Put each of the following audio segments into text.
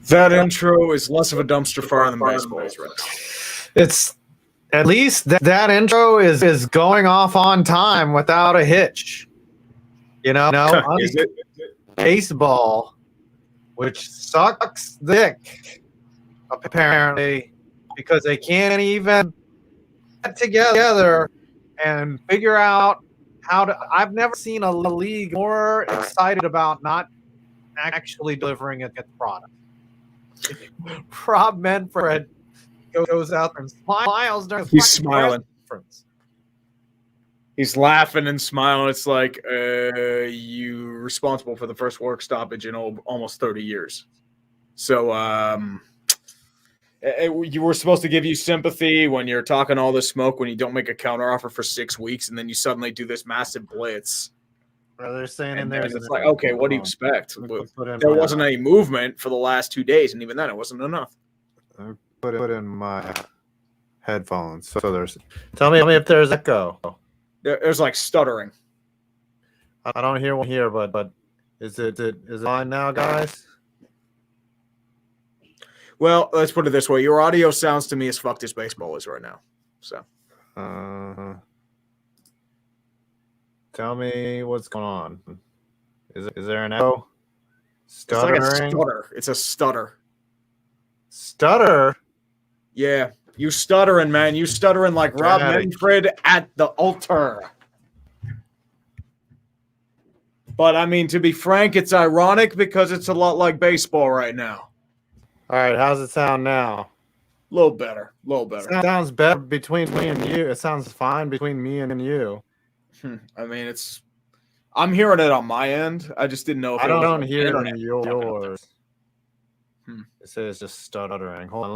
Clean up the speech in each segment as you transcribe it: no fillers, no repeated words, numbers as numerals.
That intro is less of a dumpster fire than baseball is right now. It's at least that intro is going off on time without a hitch. Is it? Baseball, which sucks dick, apparently, because they can't even get together and figure out how to. I've never seen a league more excited about not actually delivering a product. Rob Manfred goes out there and smiles during the He's smiling. conference. He's laughing and smiling. It's like you're responsible for the first work stoppage in almost 30 years. So you were supposed to give you sympathy when you're talking all this smoke when you don't make a counteroffer for 6 weeks and then you suddenly do this massive blitz. Well, they're saying And in there, it's like, okay, what do you expect? There There wasn't any movement for the last 2 days, and even then, it wasn't enough. Put it in my headphones. So there's. Tell me if there's echo. There's like stuttering. I don't hear one here, but is it fine now, guys? Well, let's put it this way: your audio sounds to me as fucked as baseball is right now. So. Tell me what's going on. Is there an echo? Stuttering? It's like a stutter. It's a stutter. Stutter? Yeah. You stuttering, man. You stuttering like Rob Manfred at the altar. But, I mean, to be frank, it's ironic because it's a lot like baseball right now. All right. How's it sound now? A little better. A little better. It sounds better between me and you. It sounds fine between me and you. I mean, I'm hearing it on my end. I just didn't know if I don't hear it on yours. It says just stuttering. Hold on,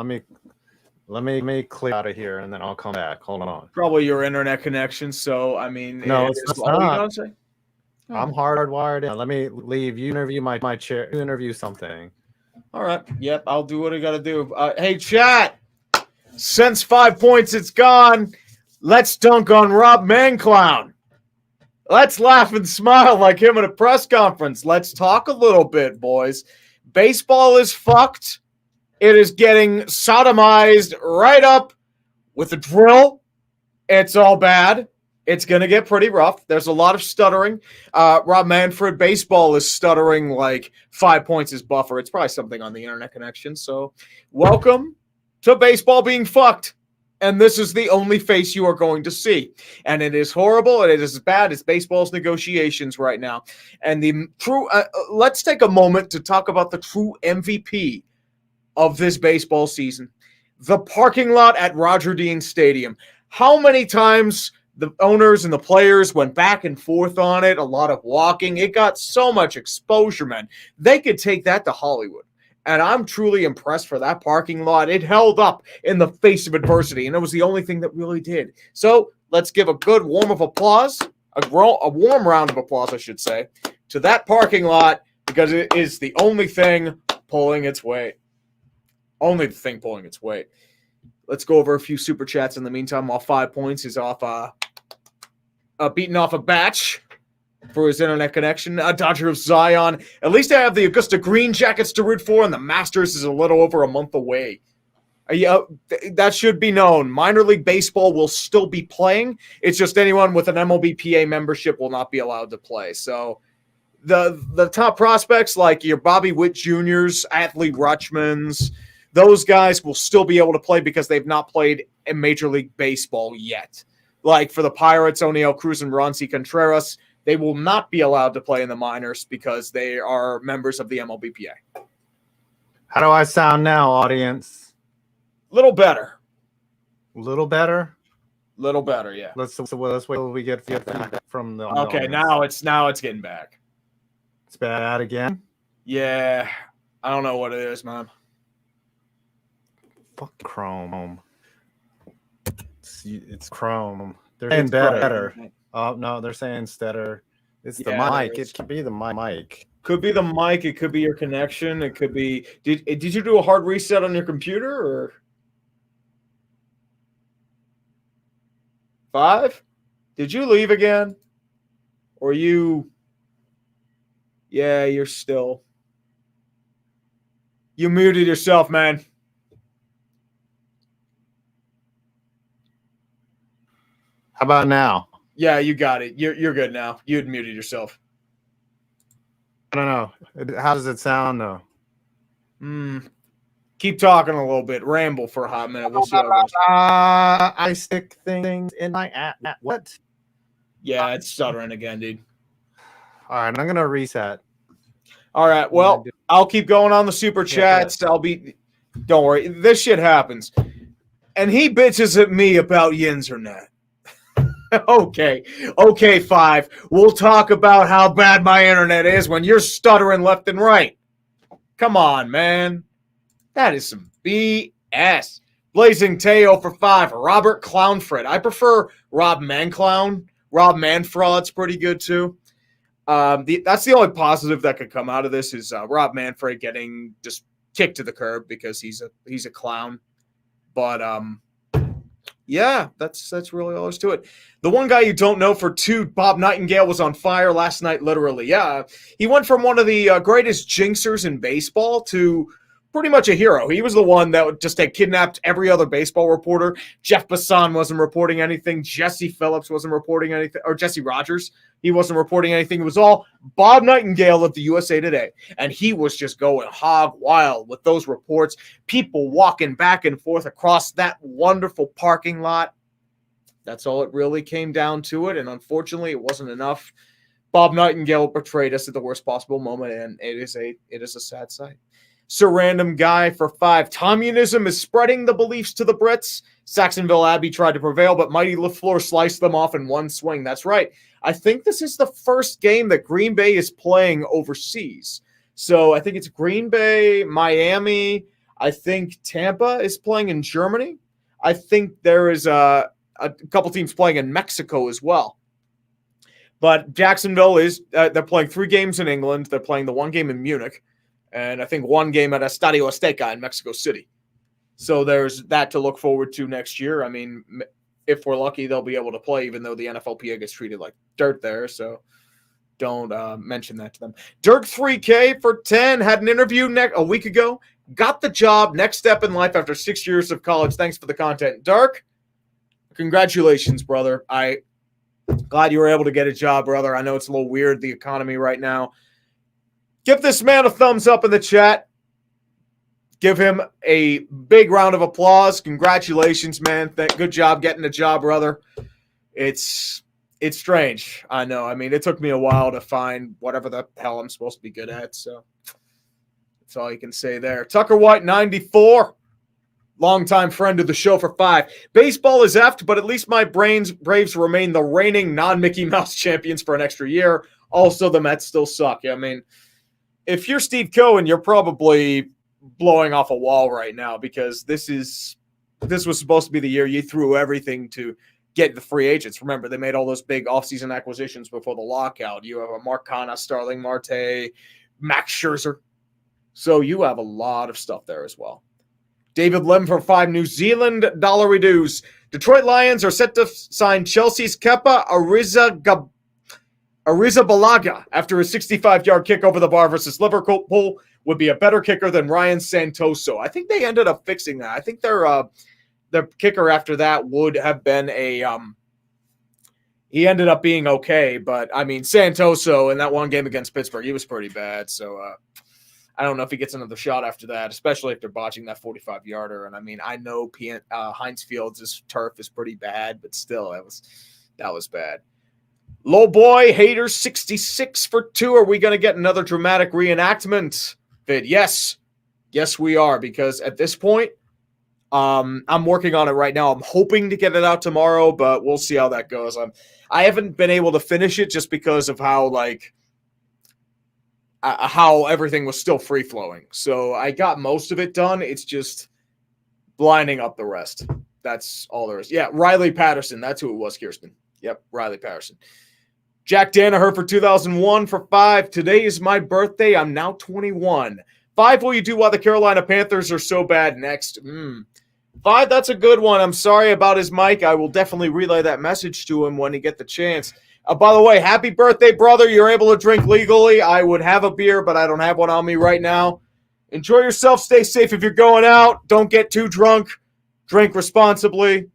let me clear out of here and then I'll come back. Hold on. Probably your internet connection. So I mean, no, it's not. Oh. I'm hardwired in. Let me leave. You interview my chair. You interview something. All right. Yep. I'll do what I got to do. Hey, chat. Since 5 points, it's gone. Let's dunk on Rob Manclown. Let's laugh and smile like him at a press conference. Let's talk a little bit, boys. Baseball is fucked. It is getting sodomized right up with a drill. It's all bad. It's going to get pretty rough. There's a lot of stuttering. Rob Manfred, baseball is stuttering like 5 points is buffer. It's probably something on the internet connection. So welcome to baseball being fucked. And this is the only face you are going to see. And it is horrible, and it is as bad as baseball's negotiations right now. And the true, let's take a moment to talk about the true MVP of this baseball season. The parking lot at Roger Dean Stadium. How many times the owners and the players went back and forth on it, a lot of walking. It got so much exposure, man. They could take that to Hollywood. And I'm truly impressed for that parking lot. It held up in the face of adversity, and it was the only thing that really did. So let's give a good warm of applause, a warm round of applause, I should say, to that parking lot because it is the only thing pulling its weight. Only the thing pulling its weight. Let's go over a few super chats in the meantime while 5 points is off beating off a batch for his internet connection. Dodger of Zion. At least I have the Augusta Green Jackets to root for, and the Masters is a little over a month away. That should be known. Minor League Baseball will still be playing. It's just anyone with an MLBPA membership will not be allowed to play. So the top prospects like your Bobby Witt Jr.'s, Adley Rutschman's, those guys will still be able to play because they've not played in Major League Baseball yet. Like for the Pirates, O'Neill Cruz and Ronci Contreras, they will not be allowed to play in the minors because they are members of the MLBPA. How do I sound now, audience? Little better. Little better? Little better, yeah. Let's wait till we get feedback from the Okay, audience. now it's getting back. It's bad again? Yeah. I don't know what it is, man. Fuck Chrome. It's Chrome. They're saying better. Oh, no, they're saying stetter. It's the mic. It could be the mic. Could be the mic. It could be your connection. It could be... Did you do a hard reset on your computer? Or 5? Did you leave again? Or you... Yeah, you're still... You muted yourself, man. How about now? Yeah, you got it. You're good now. You had muted yourself. I don't know. How does it sound though? Keep talking a little bit. Ramble for a hot minute. We'll see how it goes. I stick things in my app. What? Yeah, it's stuttering again, dude. All right, I'm gonna reset. All right. Well, I'll keep going on the super chats. Don't worry. This shit happens. And he bitches at me about Yinzernet. Okay, 5. We'll talk about how bad my internet is when you're stuttering left and right. Come on, man. That is some BS. Blazing Teo for 5. Robert Clownfred. I prefer Rob Manclown. Rob Manfraud's pretty good too. That's the only positive that could come out of this is Rob Manfred getting just kicked to the curb because he's a clown. But yeah, that's really all there's to it. The one guy you don't know for 2, Bob Nightingale was on fire last night, literally. Yeah, he went from one of the greatest jinxers in baseball to pretty much a hero. He was the one that just had kidnapped every other baseball reporter. Jeff Bassan wasn't reporting anything. Jesse Phillips wasn't reporting anything. Or Jesse Rogers. He wasn't reporting anything. It was all Bob Nightingale of the USA Today. And he was just going hog wild with those reports. People walking back and forth across that wonderful parking lot. That's all it really came down to it. And unfortunately, it wasn't enough. Bob Nightingale betrayed us at the worst possible moment. And it is a sad sight. Sir Random Guy for 5. Communism is spreading the beliefs to the Brits. Saxonville Abbey tried to prevail, but Mighty LaFleur sliced them off in one swing. That's right. I think this is the first game that Green Bay is playing overseas. So I think it's Green Bay, Miami. I think Tampa is playing in Germany. I think there is a couple teams playing in Mexico as well. But Jacksonville they're playing 3 games in England. They're playing the 1 game in Munich. And I think 1 game at Estadio Azteca in Mexico City. So there's that to look forward to next year. I mean, if we're lucky, they'll be able to play, even though the NFLPA gets treated like dirt there. So don't mention that to them. Dirk 3K for 10 had an interview a week ago. Got the job. Next step in life after 6 years of college. Thanks for the content. Dirk, congratulations, brother. I'm glad you were able to get a job, brother. I know it's a little weird, the economy right now. Give this man a thumbs up in the chat. Give him a big round of applause. Congratulations, man. Good job getting a job, brother. It's strange. I know. I mean, it took me a while to find whatever the hell I'm supposed to be good at. So that's all you can say there. Tucker White, 94. Longtime friend of the show for 5. Baseball is effed, but at least my Braves remain the reigning non-Mickey Mouse champions for an extra year. Also, the Mets still suck. I mean, if you're Steve Cohen, you're probably blowing off a wall right now because this was supposed to be the year you threw everything to get the free agents. Remember, they made all those big offseason acquisitions before the lockout. You have a Mark Canha, Starling Marte, Max Scherzer. So you have a lot of stuff there as well. David Lem for 5. New Zealand dollar reduce. Detroit Lions are set to sign Chelsea's Kepa Arrizabalaga after a 65-yard kick over the bar versus Liverpool would be a better kicker than Ryan Santoso. I think they ended up fixing that. I think their kicker after that would have been he ended up being okay, but I mean Santoso in that 1 game against Pittsburgh, he was pretty bad. So I don't know if he gets another shot after that, especially if they're botching that 45-yarder. And I mean, I know Heinz Fields' turf is pretty bad, but still, that was bad. Low boy hater 66 for 2. Are we going to get another dramatic reenactment vid? Yes, we are, because at this point, I'm working on it right now. I'm hoping to get it out tomorrow, but we'll see how that goes. I haven't been able to finish it just because of how how everything was still free flowing. So I got most of it done. It's just lining up the rest. That's all there is. Yeah, Riley Patterson. That's who it was, Kirsten. Yep, Riley Patterson. Jack Danaher for 2001 for 5. Today is my birthday. I'm now 21. 5, will you do while the Carolina Panthers are so bad next? 5, that's a good one. I'm sorry about his mic. I will definitely relay that message to him when he get the chance. By the way, happy birthday, brother. You're able to drink legally. I would have a beer, but I don't have one on me right now. Enjoy yourself. Stay safe if you're going out. Don't get too drunk. Drink responsibly.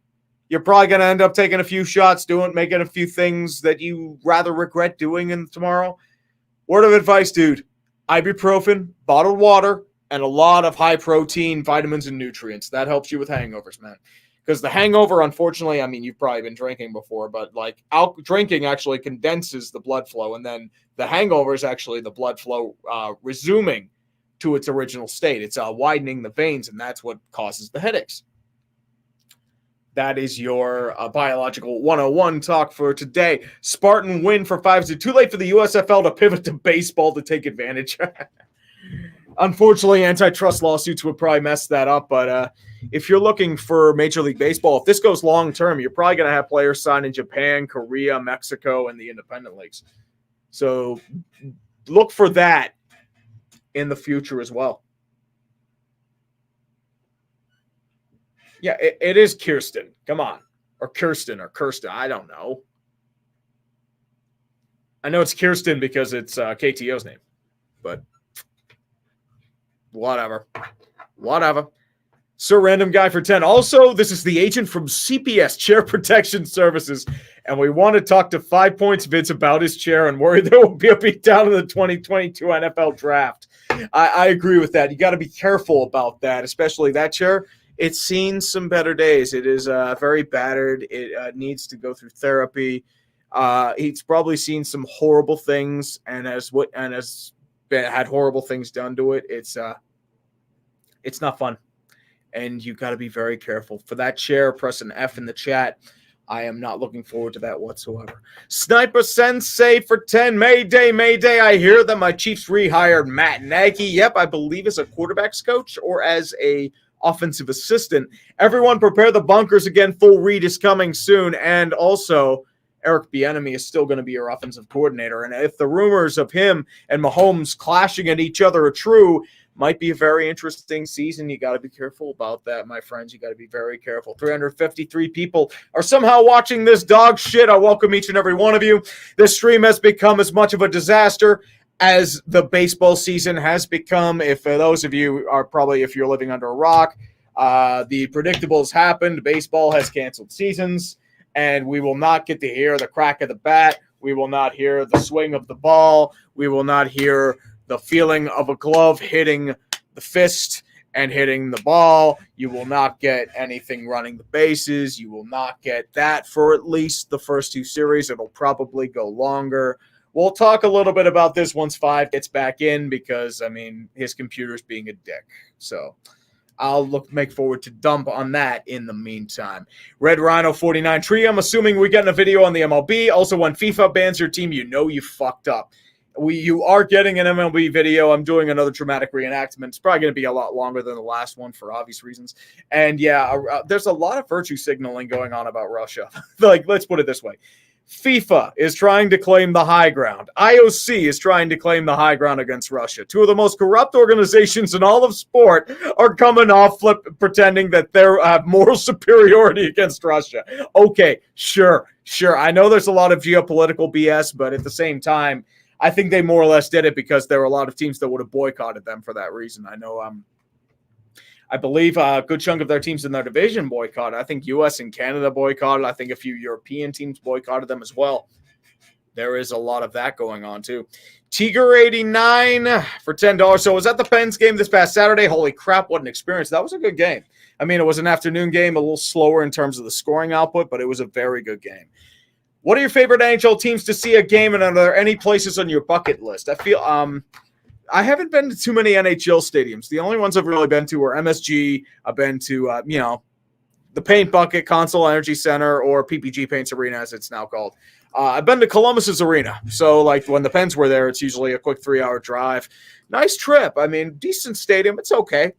You're probably going to end up taking a few shots, making a few things that you rather regret doing in tomorrow. Word of advice, dude. Ibuprofen, bottled water, and a lot of high-protein vitamins and nutrients. That helps you with hangovers, man. Because the hangover, unfortunately, I mean, you've probably been drinking before, but like drinking actually condenses the blood flow, and then the hangover is actually the blood flow resuming to its original state. It's widening the veins, and that's what causes the headaches. That is your biological 101 talk for today. Spartan win for 5-2. Too late for the USFL to pivot to baseball to take advantage. Unfortunately, antitrust lawsuits would probably mess that up. But if you're looking for Major League Baseball, if this goes long-term, you're probably going to have players sign in Japan, Korea, Mexico, and the independent leagues. So look for that in the future as well. Yeah, it is Kirsten. Come on. Or Kirsten. I don't know. I know it's Kirsten because it's KTO's name. But whatever. Sir Random Guy for 10. Also, this is the agent from CPS, Chair Protection Services. And we want to talk to 5 Points Vince about his chair and worry there will be a beatdown in the 2022 NFL Draft. I agree with that. You got to be careful about that, especially that chair. It's seen some better days. It is very battered. It needs to go through therapy. He's probably seen some horrible things, and has had horrible things done to it. It's not fun, and you got to be very careful. For that chair, press an F in the chat. I am not looking forward to that whatsoever. Sniper Sensei for 10. Mayday. I hear that my Chiefs rehired Matt Nagy. Yep, I believe as a quarterback's coach or as a offensive assistant. Everyone prepare the bunkers again. Full read is coming soon. And also, Eric Bieniemy is still going to be your offensive coordinator. And if the rumors of him and Mahomes clashing at each other are true, might be a very interesting season. You got to be careful about that, my friends. You got to be very careful. 353 people are somehow watching this dog shit. I welcome each and every one of you. This stream has become as much of a disaster as the baseball season has become. If those of you are probably, if you're living under a rock, the predictables happened. Baseball has canceled seasons, and we will not get to hear the crack of the bat. We will not hear the swing of the ball. We will not hear the feeling of a glove hitting the fist and hitting the ball. You will not get anything running the bases. You will not get that for at least the first two series. It'll probably go longer. We'll talk a little bit about this once 5 gets back in because, I mean, his computer's being a dick. So I'll make forward to dump on that in the meantime. Red Rhino 49 Tree, I'm assuming we're getting a video on the MLB. Also, when FIFA bans your team, you know you fucked up. You are getting an MLB video. I'm doing another dramatic reenactment. It's probably going to be a lot longer than the last one for obvious reasons. And yeah, there's a lot of virtue signaling going on about Russia. Like, let's put it this way. FIFA is trying to claim the high ground. IOC is trying to claim the high ground against Russia. Two of the most corrupt organizations in all of sport are coming off pretending that they have moral superiority against Russia. Okay, sure. I know there's a lot of geopolitical BS, but at the same time, I think they more or less did it because there were a lot of teams that would have boycotted them for that reason. I know I believe a good chunk of their teams in their division boycotted. I think U.S. and Canada boycotted. I think a few European teams boycotted them as well. There is a lot of that going on, too. Tiger89 for $10. So I was at the Pens game this past Saturday. Holy crap, what an experience. That was a good game. I mean, it was an afternoon game, a little slower in terms of the scoring output, but it was a very good game. What are your favorite NHL teams to see a game, and are there any places on your bucket list? I feel I haven't been to too many NHL stadiums. The only ones I've really been to are MSG. I've been to, the Paint Bucket, Console Energy Center, or PPG Paints Arena, as it's now called. I've been to Columbus's arena. So, like, when the Pens were there, it's usually a quick 3-hour drive. Nice trip. I mean, decent stadium. It's okay.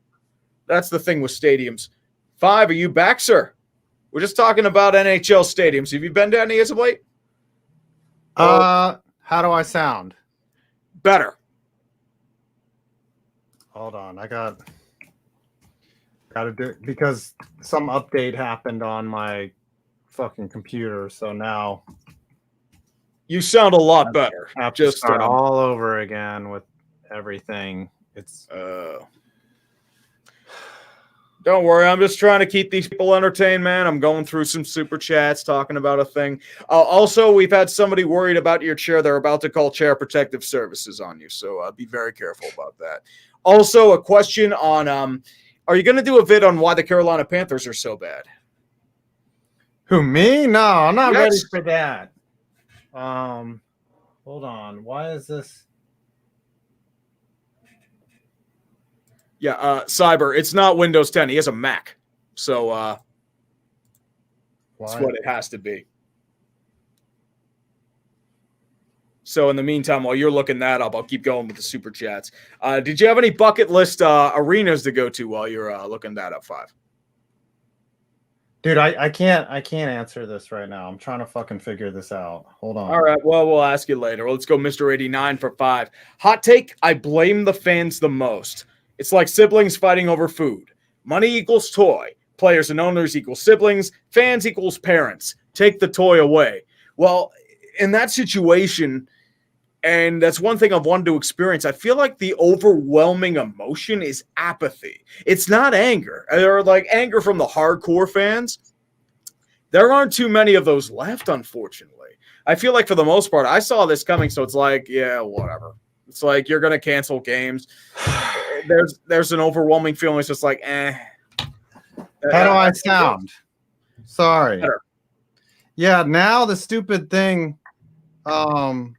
That's the thing with stadiums. 5, are you back, sir? We're just talking about NHL stadiums. Have you been to any as of late? How do I sound? Better. Hold on, I got to do it because some update happened on my fucking computer, so now you sound a lot better. I have to start all over again with everything. It's Don't worry, I'm just trying to keep these people entertained, man. I'm going through some super chats talking about a thing. Also, we've had somebody worried about your chair. They're about to call Chair Protective Services on you, so be very careful about that. Also, a question on are you going to do a vid on why the Carolina Panthers are so bad? Who, me? No, I'm not Yes. ready for that. Hold on. Why is this? Yeah, Cyber, it's not Windows 10. He has a Mac. So that's what it has to be. So in the meantime, while you're looking that up, I'll keep going with the super chats. Did you have any bucket list arenas to go to while you're looking that up, Five? Dude, I can't answer this right now. I'm trying to fucking figure this out. Hold on. All right, well, we'll ask you later. Let's go Mr. 89 for 5. Hot take, I blame the fans the most. It's like siblings fighting over food. Money equals toy. Players and owners equal siblings. Fans equals parents. Take the toy away. Well, in that situation, and that's one thing I've wanted to experience, I feel like the overwhelming emotion is apathy. It's not anger. Or like anger from the hardcore fans. There aren't too many of those left, unfortunately. I feel like for the most part, I saw this coming, so it's like, yeah, whatever. It's like you're gonna cancel games. There's an overwhelming feeling. It's just like, eh. How do I sound? Sorry. Better. Yeah, now the stupid thing. Now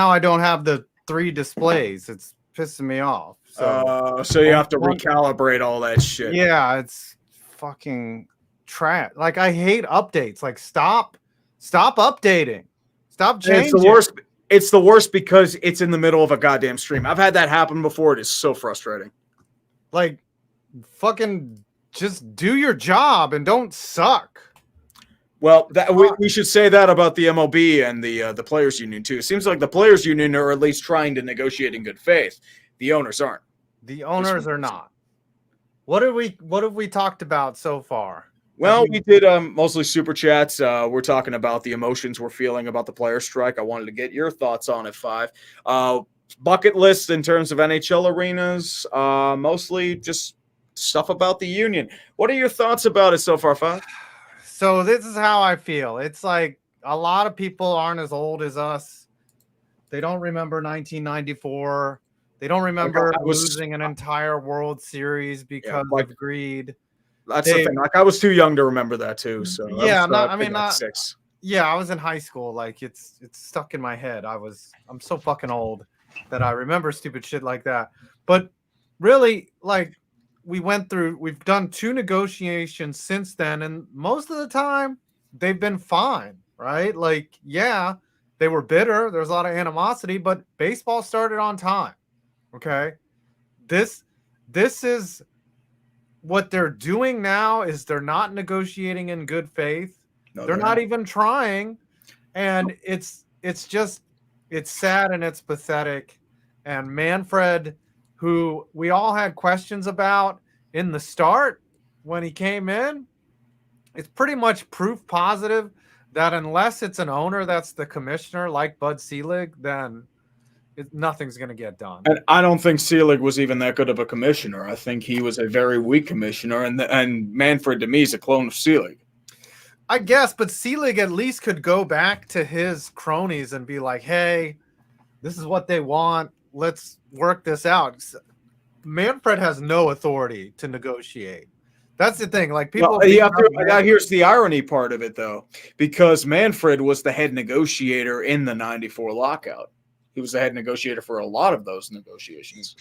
I don't have the 3 displays. It's pissing me off. So you have to recalibrate all that shit. Yeah, it's fucking trash. Like I hate updates. Like stop updating. Stop changing. It's the worst. It's the worst because it's in the middle of a goddamn stream. I've had that happen before. It is so frustrating. Like, fucking just do your job and don't suck. Well, we should say that about the MLB and the players union too. It seems like the players union are at least trying to negotiate in good faith. The owners aren't. The owners are not. What have we talked about so far? Well, we did mostly super chats. We're talking about the emotions we're feeling about the player strike. I wanted to get your thoughts on it, Five. Bucket list in terms of NHL arenas, mostly just stuff about the union. What are your thoughts about it so far, Five? So this is how I feel. It's like a lot of people aren't as old as us. They don't remember 1994. They don't remember losing an entire World Series because of greed. That's the thing. Like I was too young to remember that too. So yeah, not 6. Yeah, I was in high school. Like it's stuck in my head. I'm so fucking old that I remember stupid shit like that. But really, like we've done 2 negotiations since then, and most of the time they've been fine, right? Like, yeah, they were bitter. There's a lot of animosity, but baseball started on time. Okay. This is what they're doing now is they're not negotiating in good faith. No, they're not even trying. And it's sad and it's pathetic. And Manfred, who we all had questions about in the start when he came in, it's pretty much proof positive that unless it's an owner that's the commissioner like Bud Selig, then nothing's going to get done. And I don't think Selig was even that good of a commissioner. I think he was a very weak commissioner, and Manfred to me is a clone of Selig. I guess, but Selig at least could go back to his cronies and be like, hey, this is what they want. Let's work this out. Manfred has no authority to negotiate. That's the thing. Like people, here's the irony part of it, though, because Manfred was the head negotiator in the '94 lockout. He was the head negotiator for a lot of those negotiations.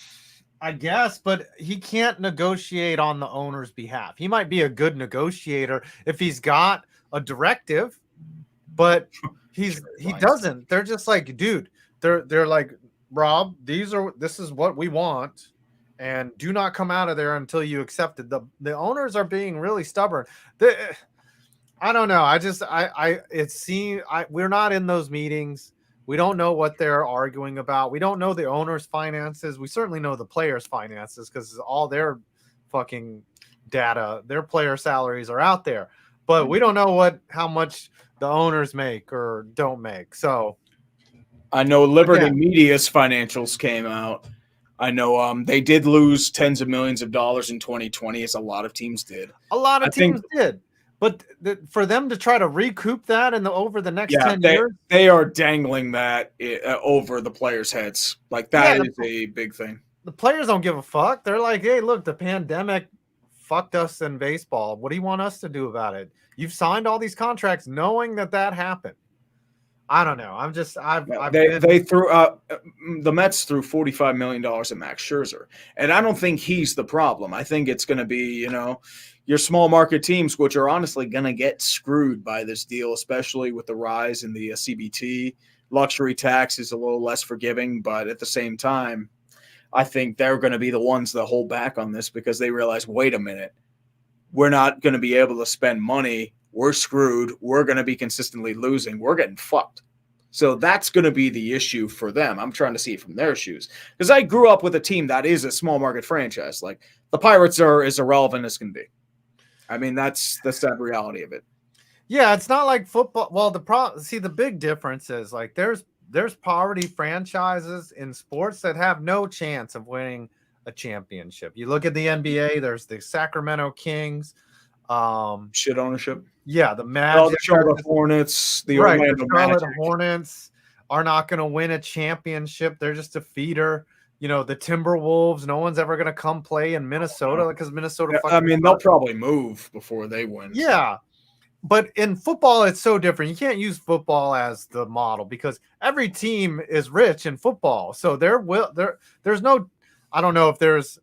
I guess, but he can't negotiate on the owner's behalf. He might be a good negotiator if he's got a directive, but he doesn't. They're just like, dude, they're like, Rob, this is what we want, and do not come out of there until you accept it. The owners are being really stubborn. I don't know. We're not in those meetings. We don't know what they're arguing about. We don't know the owner's finances. We certainly know the players' finances because all their fucking data, their player salaries are out there. But we don't know how much the owners make or don't make. So I know Liberty Media's financials came out. I know they did lose tens of millions of dollars in 2020, as a lot of teams did. A lot I of think, teams did. But for them to try to recoup that over the next yeah, 10 years, they are dangling that over the players' heads. Like that is a big thing. the players don't give a fuck. They're like, hey, look, the pandemic fucked us in baseball. What do you want us to do about it? You've signed all these contracts knowing that happened. I don't know. They threw the Mets threw $45 million at Max Scherzer, and I don't think he's the problem. I think it's going to be your small market teams, which are honestly going to get screwed by this deal, especially with the rise in the CBT. Luxury tax is a little less forgiving, but at the same time, I think they're going to be the ones that hold back on this because they realize, wait a minute, we're not going to be able to spend money. We're screwed. We're going to be consistently losing. We're getting fucked. So that's going to be the issue for them. I'm trying to see it from their shoes because I grew up with a team that is a small market franchise. Like the Pirates are as irrelevant as can be. I mean, that's the sad reality of it. Yeah, it's not like football. Well, the big difference is like there's poverty franchises in sports that have no chance of winning a championship. You look at the NBA, there's the Sacramento Kings, shit ownership. Yeah, the Magic, the Charlotte Hornets, the Orlando Charlotte Magic. Hornets are not going to win a championship. They're just a feeder. The Timberwolves, no one's ever going to come play in Minnesota because Minnesota. I mean, they'll probably move before they win. Yeah. But in football, it's so different. You can't use football as the model because every team is rich in football. So there's no, I don't know if there's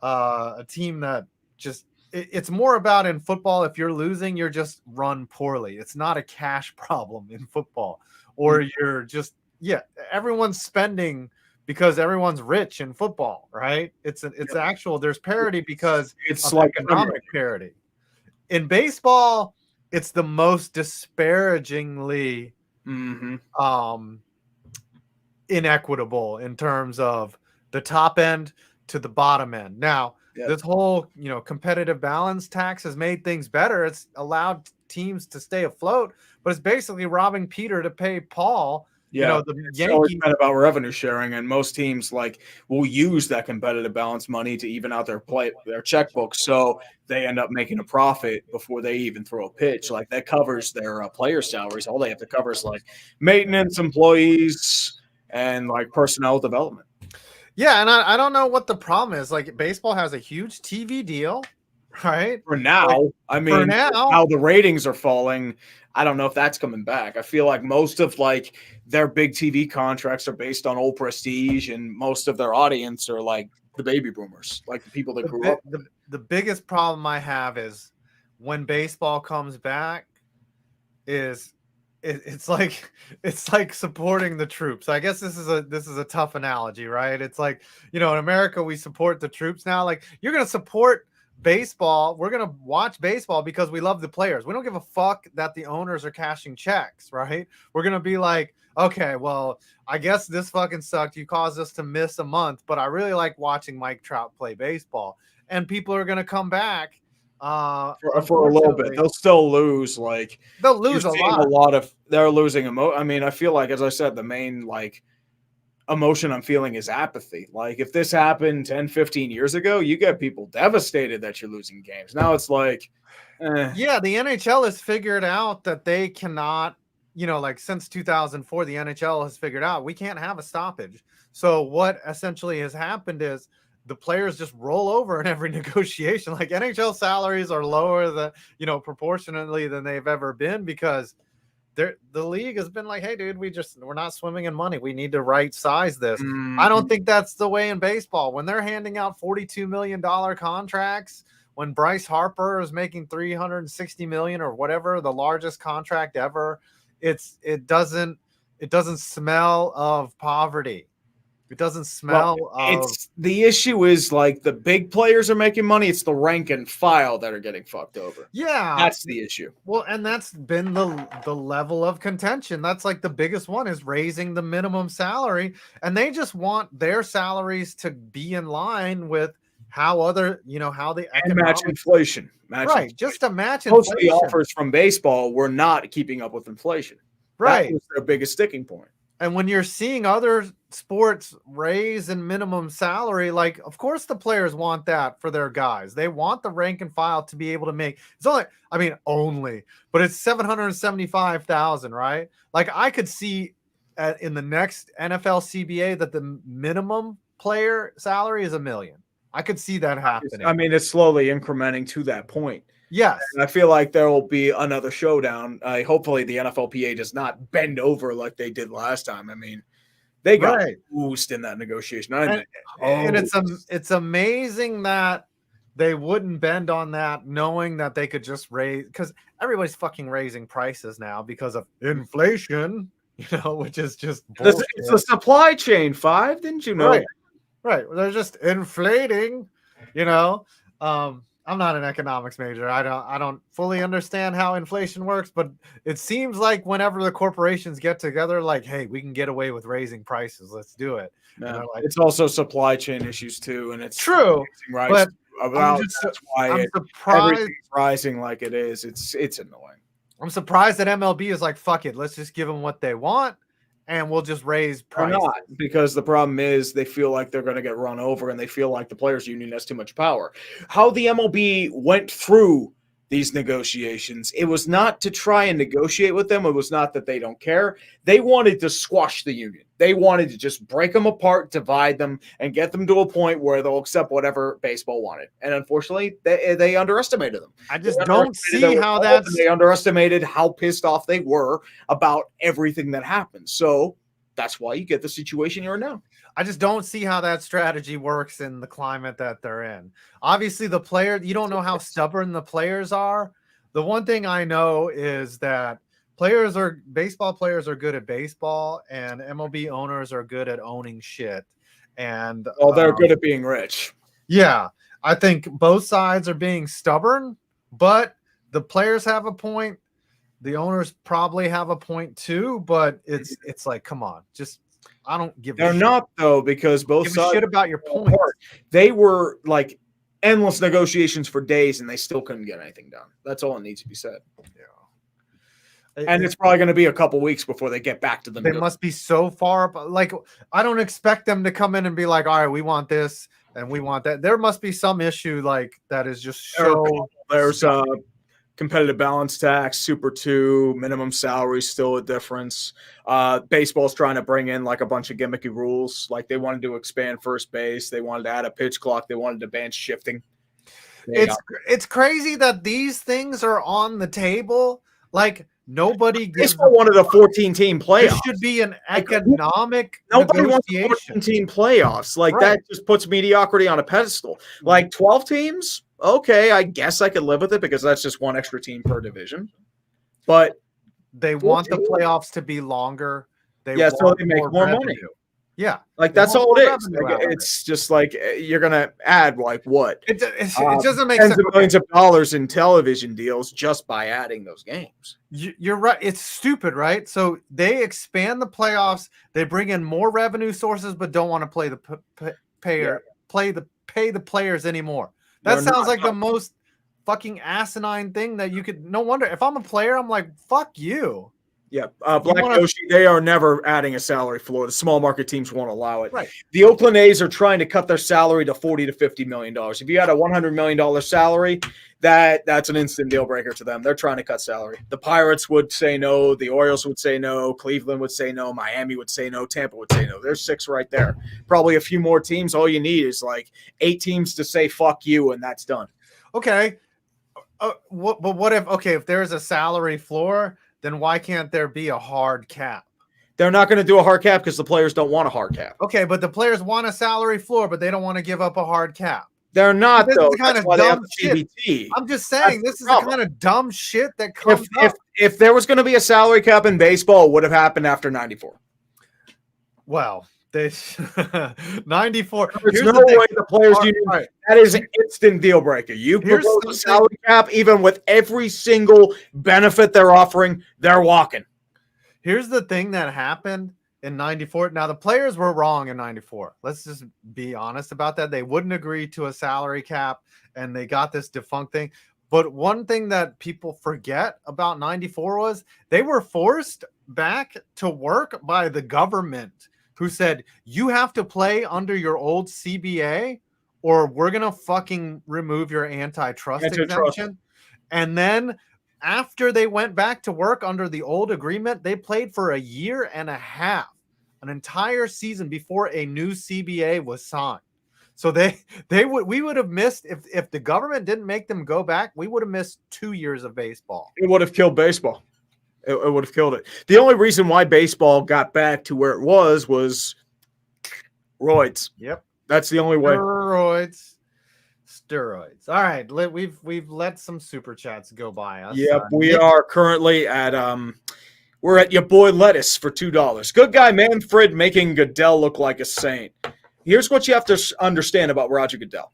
a team that just, it's more about in football, if you're losing, you're just run poorly. It's not a cash problem in football. Or you're just, everyone's spending because everyone's rich in football, right? It's actual, there's parity because it's of like economic parity. In baseball, it's the most disparagingly inequitable in terms of the top end to the bottom end. Now, this whole competitive balance tax has made things better. It's allowed teams to stay afloat, but it's basically robbing Peter to pay Paul. Yeah, the it's Yankees always been about revenue sharing, and most teams will use that competitive balance money to even out their checkbooks, so they end up making a profit before they even throw a pitch. Like that covers their player salaries. All they have to cover is like maintenance, employees, and like personnel development. Yeah, and I don't know what the problem is. Like baseball has a huge TV deal, right? For now, I mean, for now the ratings are falling. I don't know if that's coming back. I feel like most of their big TV contracts are based on old prestige, and most of their audience are like the baby boomers, like the people that grew up. The biggest problem I have is when baseball comes back is it's like supporting the troops. I guess this is a tough analogy, right? It's like, in America we support the troops now. Like you're going to support baseball, we're going to watch baseball because we love the players. We don't give a fuck that the owners are cashing checks, right? We're going to be like, okay, well, I guess this fucking sucked. You caused us to miss a month, but I really like watching Mike Trout play baseball. And people are going to come back for a little bit. They'll still lose. They'll lose a lot. They're losing I mean, I feel like, as I said, the main emotion I'm feeling is apathy. Like if this happened 10, 15 years ago, you get people devastated that you're losing games. Now it's like, yeah, the NHL has figured out that they cannot, since 2004, the NHL has figured out we can't have a stoppage. So what essentially has happened is the players just roll over in every negotiation. Like NHL salaries are lower than, proportionately than they've ever been because the league has been like, hey, dude, we're not swimming in money. We need to right size this. I don't think that's the way in baseball. When they're handing out $42 million contracts, when Bryce Harper is making $360 million or whatever, the largest contract ever, it doesn't smell of poverty. It doesn't smell it's the issue is the big players are making money. It's the rank and file that are getting fucked over. Yeah. That's the issue. Well, and that's been the level of contention. That's the biggest one is raising the minimum salary. And they just want their salaries to be in line with how how the economic match inflation. Just to match inflation. Most of the offers from baseball were not keeping up with inflation. Right. That was their biggest sticking point. And when you're seeing other sports raise in minimum salary, like, of course the players want that for their guys. They want the rank and file to be able to make, it's only, I mean, only, but it's 775,000, right? Like, I could see in the next NFL CBA that the minimum player salary is $1 million. I could see that happening. I mean, it's slowly incrementing to that point. Yes. And I feel like there will be another showdown. Hopefully the NFLPA does not bend over like they did last time. I mean, they got boost in that negotiation. And it's amazing that they wouldn't bend on that, knowing that they could just raise, because everybody's fucking raising prices now because of inflation, which is just bullshit. It's a supply chain, Five. Didn't you know? Right. They're just inflating, I'm not an economics major. I don't fully understand how inflation works, but it seems like whenever the corporations get together, like, hey, we can get away with raising prices. Let's do it. No, it's also supply chain issues too, and it's true. But I'm surprised rising like it is. It's annoying. I'm surprised that MLB is like, fuck it, let's just give them what they want, and we'll just raise prices. Not, because the problem is they feel like they're going to get run over, and they feel like the players' union has too much power. How the MLB went through these negotiations, it was not to try and negotiate with them. It was not that they don't care. They wanted to squash the union. They wanted to just break them apart, divide them, and get them to a point where they'll accept whatever baseball wanted. And unfortunately, they underestimated them. I just don't see how that's... They underestimated how pissed off they were about everything that happened. So that's why you get the situation you're in now. I just don't see how that strategy works in the climate that they're in. Obviously, the player, you don't know how stubborn the players are. The one thing I know is that baseball players are good at baseball, and MLB owners are good at owning shit. And they're good at being rich. Yeah, I think both sides are being stubborn, but the players have a point. The owners probably have a point too, but it's like, come on, just... I don't give They're not, though, because both sides shit about your point. They were like endless negotiations for days, and they still couldn't get anything done. That's all that needs to be said. Yeah. And it's probably going to be a couple weeks before they get back to them. They must be so far. Like, I don't expect them to come in and be like, all right, we want this and we want that. There must be some issue like that is just so... There's competitive balance tax, Super 2, minimum salary still a difference. Baseball's trying to bring in like a bunch of gimmicky rules. Like they wanted to expand first base. They wanted to add a pitch clock. They wanted to ban shifting. It's crazy that these things are on the table. Like nobody gives... Baseball wanted a 14-team playoff. This should be an economic Nobody wants 14-team playoffs. Like that just puts mediocrity on a pedestal. Like 12 teams? Okay, I guess I could live with it because that's just one extra team per division. But they want the playoffs to be longer. So they make more money. Yeah, like that's all it is. Like, it's just like you're gonna add like what? It doesn't make tens sense. of millions of dollars in television deals just by adding those games. You're right. It's stupid, right? So they expand the playoffs. They bring in more revenue sources, but don't want to pay the players anymore. That sounds like the most fucking asinine thing that you could... No wonder. If I'm a player, I'm like, fuck you. Yeah. Yoshi, they are never adding a salary floor. The small market teams won't allow it. Right. The Oakland A's are trying to cut their salary to $40 to $50 million. If you had a $100 million salary, that's an instant deal breaker to them. They're trying to cut salary. The Pirates would say no. The Orioles would say no. Cleveland would say no. Miami would say no. Tampa would say no. There's 6 right there. Probably a few more teams. All you need is like 8 teams to say fuck you, and that's done. Okay. What if there's a salary floor, then why can't there be a hard cap? They're not going to do a hard cap because the players don't want a hard cap. Okay, but the players want a salary floor, but they don't want to give up a hard cap. They're not, this though. Is kind That's of dumb shit. I'm just saying, this is the kind of dumb shit that comes up. If there was going to be a salary cap in baseball, it would have happened after 94. Well, 94. There's no way the players union. Right. That is an instant deal breaker. You propose a salary cap, even with every single benefit they're offering, they're walking. Here's the thing that happened in 94. Now, the players were wrong in 94. Let's just be honest about that. They wouldn't agree to a salary cap, and they got this defunct thing. But one thing that people forget about 94 was they were forced back to work by the government, who said, you have to play under your old CBA or we're going to fucking remove your antitrust exemption. And then after they went back to work under the old agreement, they played for a year and a half, an entire season before a new CBA was signed. So we would have missed, if the government didn't make them go back, we would have missed 2 years of baseball. It would have killed baseball. It would have killed it. The only reason why baseball got back to where it was roids. Yep. That's the only way. Steroids. All right, we've let some super chats go by us. Yep, we are currently at we're at your boy Lettuce for $2. Good guy Manfred making Goodell look like a saint. Here's what you have to understand about Roger Goodell.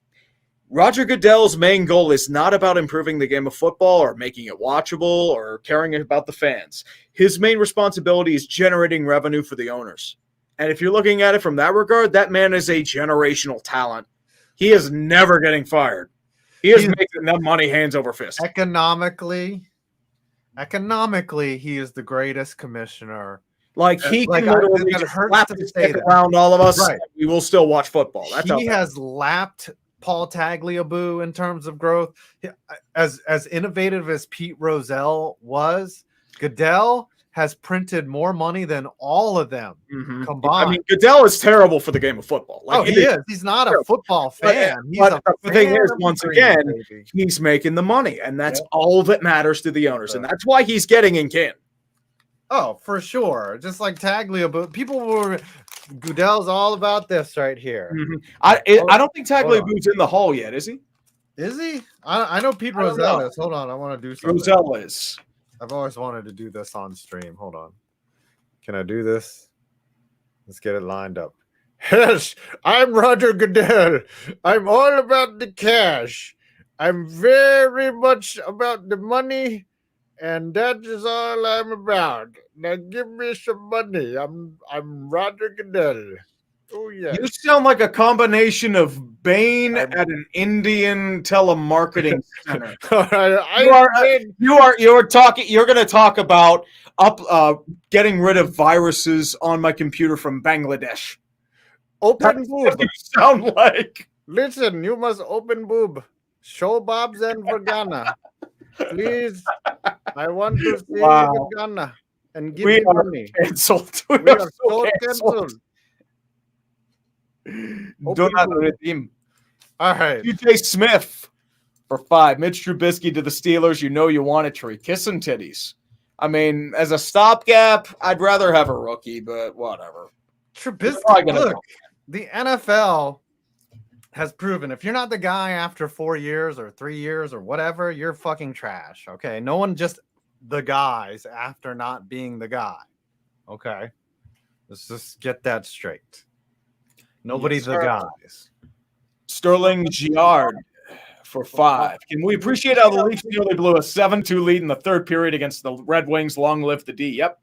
Roger Goodell's main goal is not about improving the game of football or making it watchable or caring about the fans. His main responsibility is generating revenue for the owners. And if you're looking at it from that regard, that man is a generational talent. He is never getting fired. He is making that money hands over fist. Economically, he is the greatest commissioner. Like he can literally slap his dick around all of us. Right. We will still watch football. He has lapped Paul Tagliabue in terms of growth. As innovative as Pete Rozelle was, Goodell has printed more money than all of them combined. I mean, Goodell is terrible for the game of football. Like, he is. He's not a football fan. But the thing is, once again, he's making the money, and that's all that matters to the owners, and that's why he's getting in kin. Oh, for sure. Just like Tagliabue. People were... Goodell's all about this right here. I don't think Tagliabue's in the hall yet, is he? Is he? I know Pete Rozelle is. Hold on, I want to do something. Rozelle is. I've always wanted to do this on stream. Hold on. Can I do this? Let's get it lined up. Yes, I'm Roger Goodell. I'm all about the cash. I'm very much about the money, and that is all I'm about. Now give me some money. I'm Roger Goodell. Oh yeah. You sound like a combination of Bane at an Indian telemarketing center. You're going to talk about getting rid of viruses on my computer from Bangladesh. Open boob. You sound like. Listen, you must open boob. Show Bob's and Vagana. Please, I want to see Vagana and give me money. Canceled. We are so canceled. Do not redeem. All right. TJ Smith for $5. Mitch Trubisky to the Steelers. You know you want a tree. Kissing titties. I mean, as a stopgap, I'd rather have a rookie, but whatever. Trubisky, look, the NFL has proven if you're not the guy after 4 years or 3 years or whatever, you're fucking trash. Okay. No one just the guys after not being the guy. Okay. Let's just get that straight. Nobody's the guys. Sterling Giard for $5. Can we appreciate how the Leafs nearly blew a 7-2 lead in the third period against the Red Wings? Long live the D. Yep.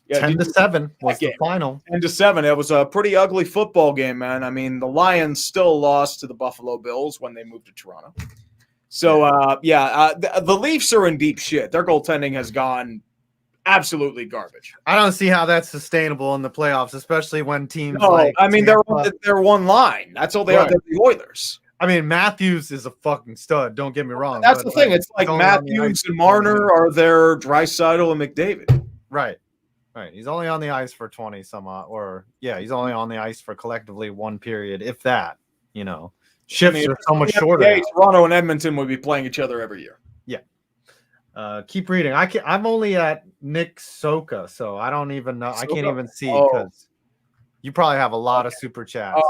Yeah, 10-7 was the final. 10-7. It was a pretty ugly football game, man. I mean, the Lions still lost to the Buffalo Bills when they moved to Toronto. So, the Leafs are in deep shit. Their goaltending has gone absolutely garbage. I don't see how that's sustainable in the playoffs, especially when teams they're one line. That's all they are. They're the Oilers. I mean, Matthews is a fucking stud. Don't get me wrong. That's the thing. It's like Matthews and Marner are their Draisaitl and McDavid. Right. He's only on the ice for 20 some odd, he's only on the ice for collectively one period, if that. Shifts are so much shorter. Toronto and Edmonton would be playing each other every year. Yeah. Keep reading. I'm only at Nick Soka, so I don't even know. I can't even see because you probably have a lot of super chats.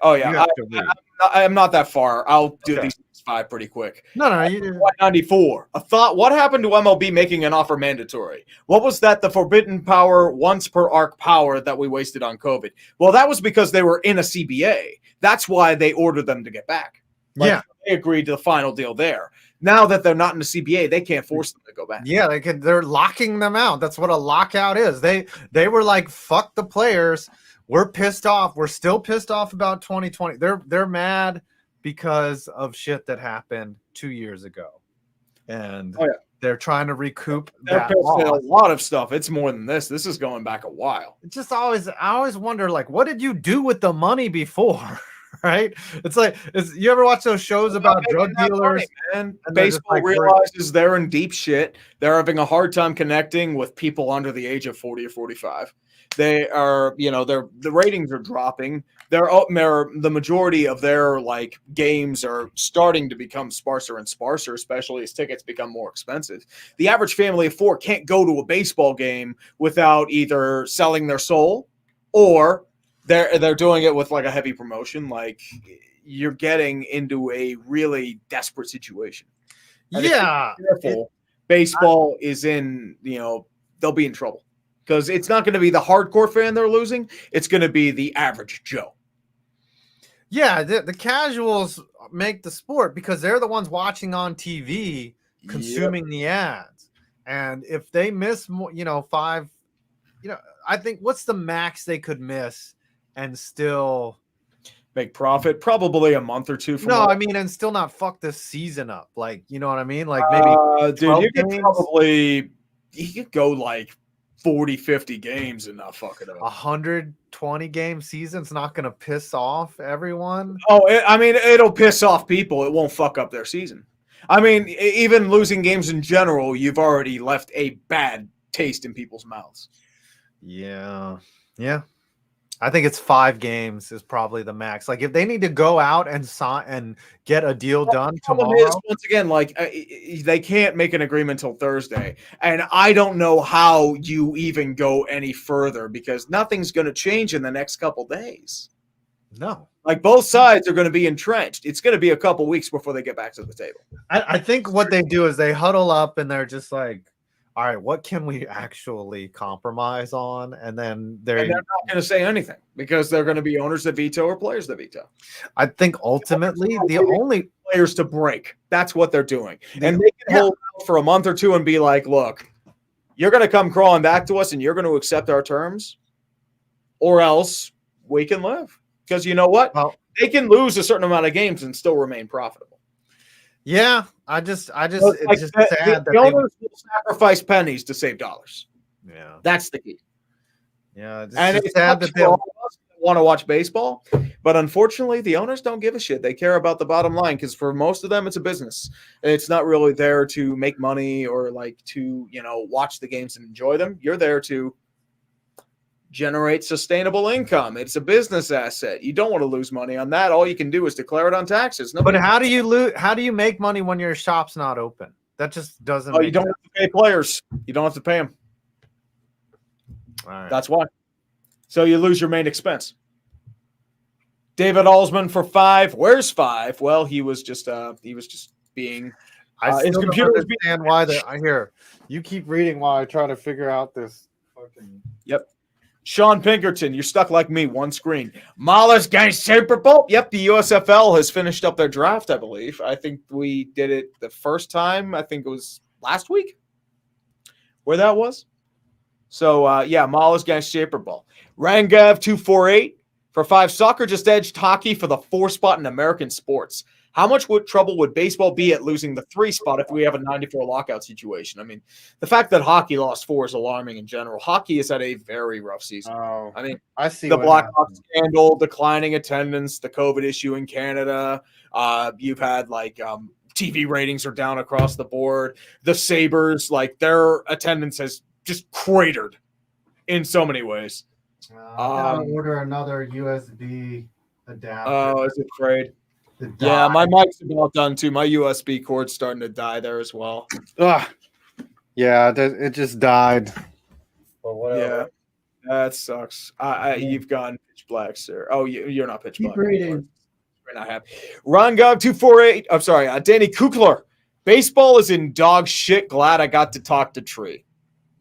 Oh yeah. I'm not that far. I'll do these 5 pretty quick. No, you did. 194. A thought. What happened to MLB making an offer mandatory? What was that? The forbidden power, once per arc power that we wasted on COVID. Well, that was because they were in a CBA. That's why they ordered them to get back. They agreed to the final deal there. Now that they're not in the CBA, they can't force them to go back. Yeah, they're locking them out. That's what a lockout is. They were like, fuck the players. We're pissed off. We're still pissed off about 2020. They're mad because of shit that happened 2 years ago. And they're trying to recoup They're that pissed at a loss. lot of stuff. It's more than this. This is going back a while. It's just I always wonder, like, what did you do with the money before? Right? It's like, you ever watch those shows about drug dealers? And And baseball realizes they're in deep shit. They're having a hard time connecting with people under the age of 40 or 45. They are, the ratings are dropping. The majority of their like games are starting to become sparser and sparser, especially as tickets become more expensive. The average family of four can't go to a baseball game without either selling their soul or they're doing it with like a heavy promotion. Like you're getting into a really desperate situation. And yeah, baseball is in, they'll be in trouble because it's not going to be the hardcore fan they're losing. It's going to be the average Joe. Yeah, the casuals make the sport because they're the ones watching on TV, consuming the ads. And if they miss more, 5, I think what's the max they could miss and still make profit? Probably a month or two. I mean, and still not fuck this season up. Like, you know what I mean? Like maybe dude, you could go like 40, 50 games and not fuck it up. 120 game season's not going to piss off everyone. Oh, it'll piss off people. It won't fuck up their season. I mean, even losing games in general, you've already left a bad taste in people's mouths. Yeah. I think it's 5 games is probably the max. Like if they need to go out and sign and get a deal done tomorrow. Once again, like they can't make an agreement till Thursday, and I don't know how you even go any further because nothing's going to change in the next couple days. No, like both sides are going to be entrenched. It's going to be a couple weeks before they get back to the table. I think what they do is they huddle up and they're just like, all right, what can we actually compromise on? And then they're not going to say anything because they're going to be owners that veto or players that veto. I think ultimately the only players to break. That's what they're doing. And they can hold out for a month or two and be like, look, you're going to come crawling back to us and you're going to accept our terms or else we can live. Because you know what? Well, they can lose a certain amount of games and still remain profitable. Yeah, it's just sad that the owners will sacrifice pennies to save dollars. Yeah, that's the key. Yeah, it's sad that they all want to watch baseball, but unfortunately, the owners don't give a shit. They care about the bottom line because for most of them, it's a business. It's not really there to make money or like to watch the games and enjoy them. You're there to generate sustainable income. It's a business asset. You don't want to lose money on that. All you can do is declare it on taxes. But how do you make money when your shop's not open? That just doesn't. You don't have to pay players. You don't have to pay them. All right. That's why. So you lose your main expense. David Alsman for 5. Where's 5? Well, he was just being. His computer was being. Why I hear you keep reading while I try to figure out this fucking. Yep. Sean Pinkerton, you're stuck like me, one screen. Mahler's against Super Bowl. Yep, the USFL has finished up their draft, I believe. I think we did it the first time. I think it was last week where that was. So, Mahler's against Super Bowl. Rangav 248 for 5. Soccer just edged hockey for the 4 spot in American sports. How much trouble would baseball be at losing the 3 spot if we have a 94 lockout situation? I mean, the fact that hockey lost 4 is alarming in general. Hockey has had a very rough season. Oh, I mean, I see the Blackhawks scandal, declining attendance, the COVID issue in Canada. You've had TV ratings are down across the board. The Sabres, their attendance has just cratered in so many ways. I gotta order another USB adapter. Oh, is it afraid? Yeah, my mic's about done too. My USB cord's starting to die there as well. Ugh. Yeah, it just died. But whatever. Yeah, that sucks. You've gone pitch black, sir. Oh, you're not pitch black. Keep reading. We're not happy. Ron Gov 248. I'm sorry, Danny Kukler. Baseball is in dog shit. Glad I got to talk to Tree.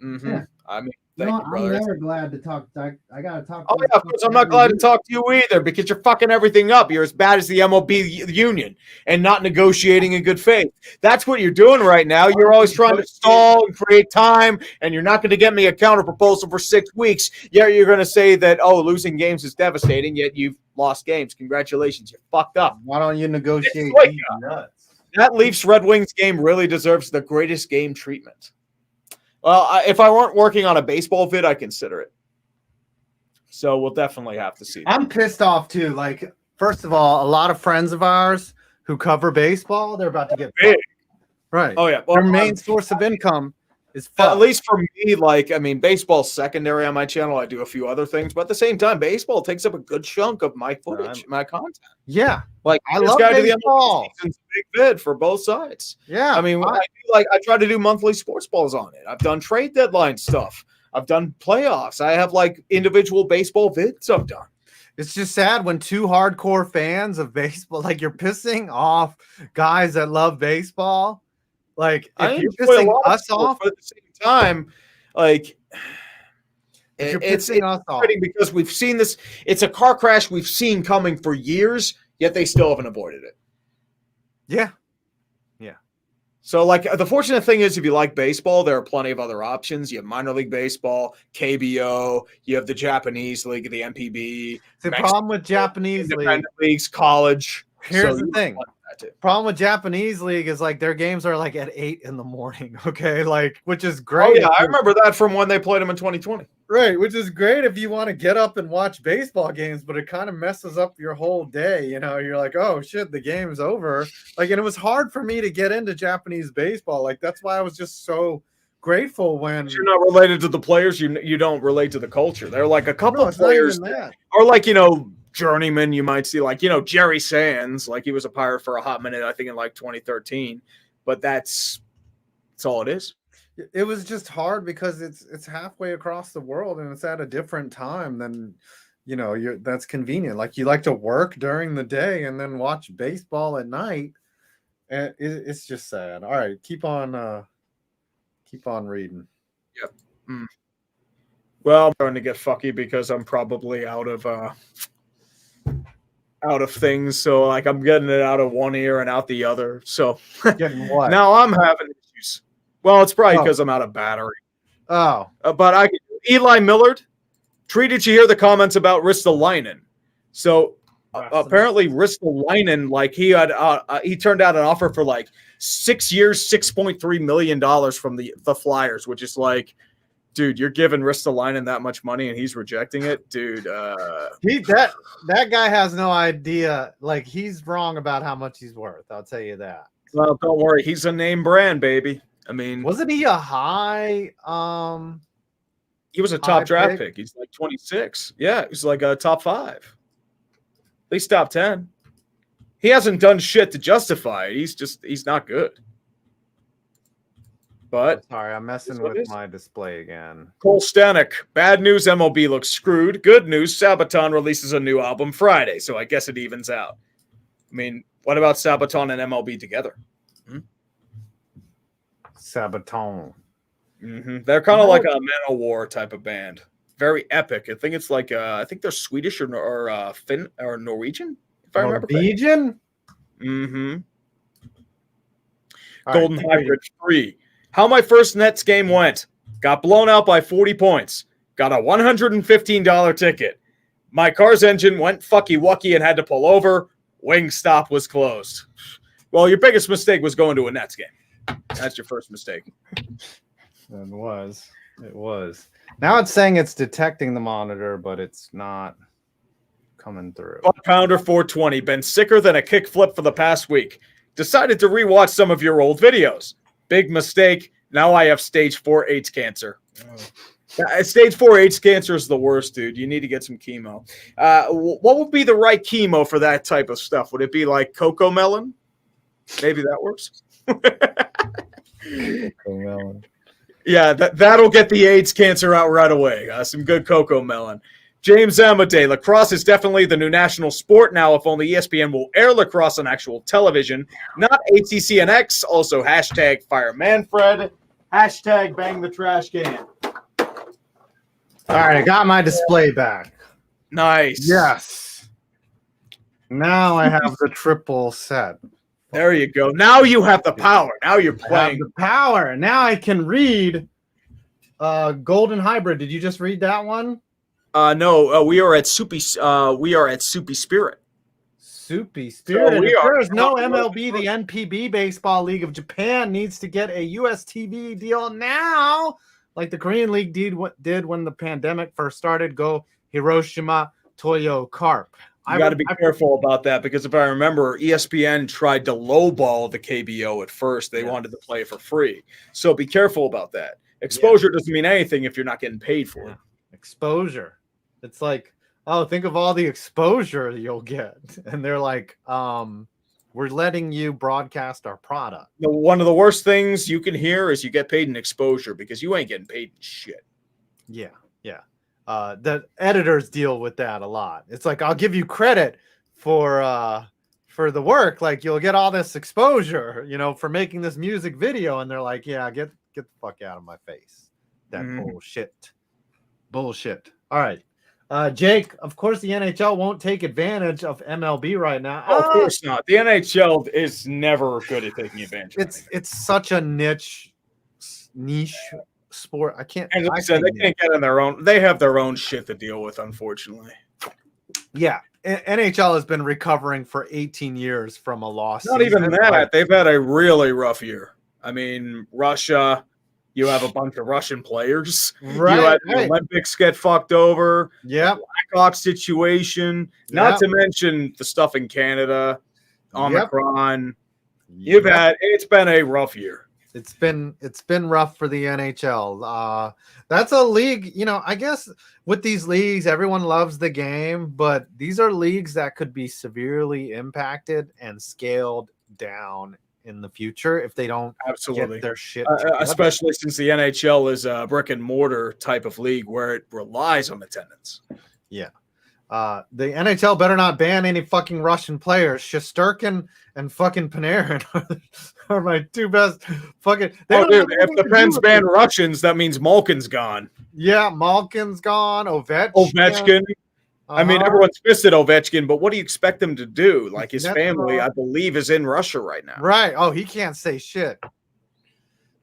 Mm-hmm. Yeah. I mean, thank you, brother. I'm never glad to talk. I got to talk. Oh, yeah, of course. I'm not glad to talk to you either because you're fucking everything up. You're as bad as the MLB union and not negotiating in good faith. That's what you're doing right now. You're always trying to stall and create time, and you're not going to get me a counter proposal for 6 weeks. Yeah, you're going to say that, losing games is devastating, yet you've lost games. Congratulations. You're fucked up. Why don't you negotiate? That Leafs Red Wings game really deserves the greatest game treatment. Well, if I weren't working on a baseball vid, I'd consider it. So we'll definitely have to see that. I'm pissed off too. Like, first of all, a lot of friends of ours who cover baseball, they're about to get big. Right. Oh yeah. Well, their main source of income is fucked. At least for me, like, I mean, baseball's secondary on my channel. I do a few other things, but at the same time, baseball takes up a good chunk of my footage, my content. Yeah. Like, I love baseball. It's a big vid for both sides. Yeah. I mean, I try to do monthly sports balls on it. I've done trade deadline stuff. I've done playoffs. I have like individual baseball vids I've done. It's just sad when two hardcore fans of baseball, like you're pissing off guys that love baseball. Like if you're pissing us off, but at the same time, like it's us off because we've seen this. It's a car crash we've seen coming for years, yet they still haven't avoided it. Yeah. So, like, the fortunate thing is, if you like baseball, there are plenty of other options. You have minor league baseball, KBO. You have the Japanese league, the MPB. The problem with Japanese leagues, college. Here's the thing. Problem with Japanese league is like their games are like at 8 in the morning. Okay, like which is great. Oh yeah, I remember that from when they played them in 2020. Right, which is great if you want to get up and watch baseball games, but it kind of messes up your whole day. You know, you're like, oh shit, the game's over. Like, and it was hard for me to get into Japanese baseball. Like, that's why I was just so grateful when you're not related to the players. You don't relate to the culture. They're like a couple of players that. Or like, you know, journeyman you might see, like, you know, Jerry Sands, like he was a Pirate for a hot minute, I think in like 2013. But that's all it is. It was just hard because it's halfway across the world and it's at a different time than, you know, that's convenient. Like you like to work during the day and then watch baseball at night. And it's just sad. All right, keep on reading. Yep. Well, I'm starting to get fucky because I'm probably out of things. So like I'm getting it out of one ear and out the other. So getting what? Now I'm having issues. Well, it's probably because I'm out of battery. Oh. But Eli Millard, Tree, did you hear the comments about Ristolainen? So apparently Ristolainen, like he turned out an offer for like 6 years, $6.3 million from the Flyers, which is like, dude, you're giving Ristolainen that much money and he's rejecting it, dude. That guy has no idea. Like he's wrong about how much he's worth. I'll tell you that. Well, don't worry, he's a name brand, baby. I mean, wasn't he a high? He was a top draft pick. He's like 26. Yeah, he's like a top 5. At least top 10. He hasn't done shit to justify it. He's not good. But sorry, I'm messing with my display again. Cole Stanek. Bad news, MLB looks screwed. Good news, Sabaton releases a new album Friday, so I guess it evens out. I mean, what about Sabaton and MLB together? Sabaton. They're kind of like a Manowar type of band. Very epic. I think it's like I think they're Swedish or Finn or Norwegian. If I remember. Norwegian. Golden Hybrid 3. How my first Nets game went. Got blown out by 40 points. Got a $115 ticket. My car's engine went fucky wucky and had to pull over. Wingstop was closed. Well, your biggest mistake was going to a Nets game. That's your first mistake. It was. Now it's saying it's detecting the monitor, but it's not coming through. Pounder 420. Been sicker than a kickflip for the past week. Decided to rewatch some of your old videos. Big mistake. Now I have stage 4 AIDS cancer. Stage 4 AIDS cancer is the worst, dude. You need to get some chemo. What would be the right chemo for that type of stuff? Would it be like cocoa melon? Maybe that works. Yeah, that'll get the AIDS cancer out right away. Some good cocoa melon. James Amade, lacrosse is definitely the new national sport now. If only ESPN will air lacrosse on actual television, not ATC and X. Also, hashtag Fire Manfred, hashtag Bang the Trash Can. All right, I got my display back. Nice. Yes. Now I have the triple set. There you go. Now you have the power. Now you're playing. The power. Now I can read Golden Hybrid. Did you just read that one? No, we are at Soupy Spirit. Soupy Spirit. we If are there is no talking about MLB, the NPB Baseball League of Japan needs to get a US TV deal now, like the Korean League did when the pandemic first started. Go Hiroshima Toyo Carp. You got to be careful about that because if I remember, ESPN tried to lowball the KBO at first. They wanted to play for free. So be careful about that. Exposure doesn't mean anything if you're not getting paid for it. Exposure. It's like, oh, think of all the exposure you'll get. And they're like, we're letting you broadcast our product. One of the worst things you can hear is you get paid in exposure because you ain't getting paid in shit. Yeah. The editors deal with that a lot. It's like, I'll give you credit for the work. Like, you'll get all this exposure, for making this music video. And they're like, yeah, get the fuck out of my face. That bullshit. All right. Jake, of course, the NHL won't take advantage of MLB right now. Oh, of course not. The NHL is never good at taking advantage. It's such a niche sport. I can't. And like I said, they can't get in their own. They have their own shit to deal with, unfortunately. Yeah, NHL has been recovering for 18 years from a loss. Not even that. They've had a really rough year. I mean, Russia. You have a bunch of Russian players. Right. You had the Olympics get fucked over. Yeah. Blackhawks situation. Not to mention the stuff in Canada, Omicron. It's been a rough year. It's been rough for the NHL. That's a league, I guess with these leagues, everyone loves the game, but these are leagues that could be severely impacted and scaled down in the future if they don't get their shit especially since the NHL is a brick and mortar type of league where it relies on attendance. Yeah. The NHL better not ban any fucking Russian players. Shesterkin and fucking Panarin are my two best fucking. Dude, if the Pens ban Russians, that means Malkin's gone. Yeah, Malkin's gone. Ovechkin. I mean, everyone's pissed at Ovechkin, but what do you expect him to do? Like, his family, I believe, is in Russia right now. Right. Oh, he can't say shit.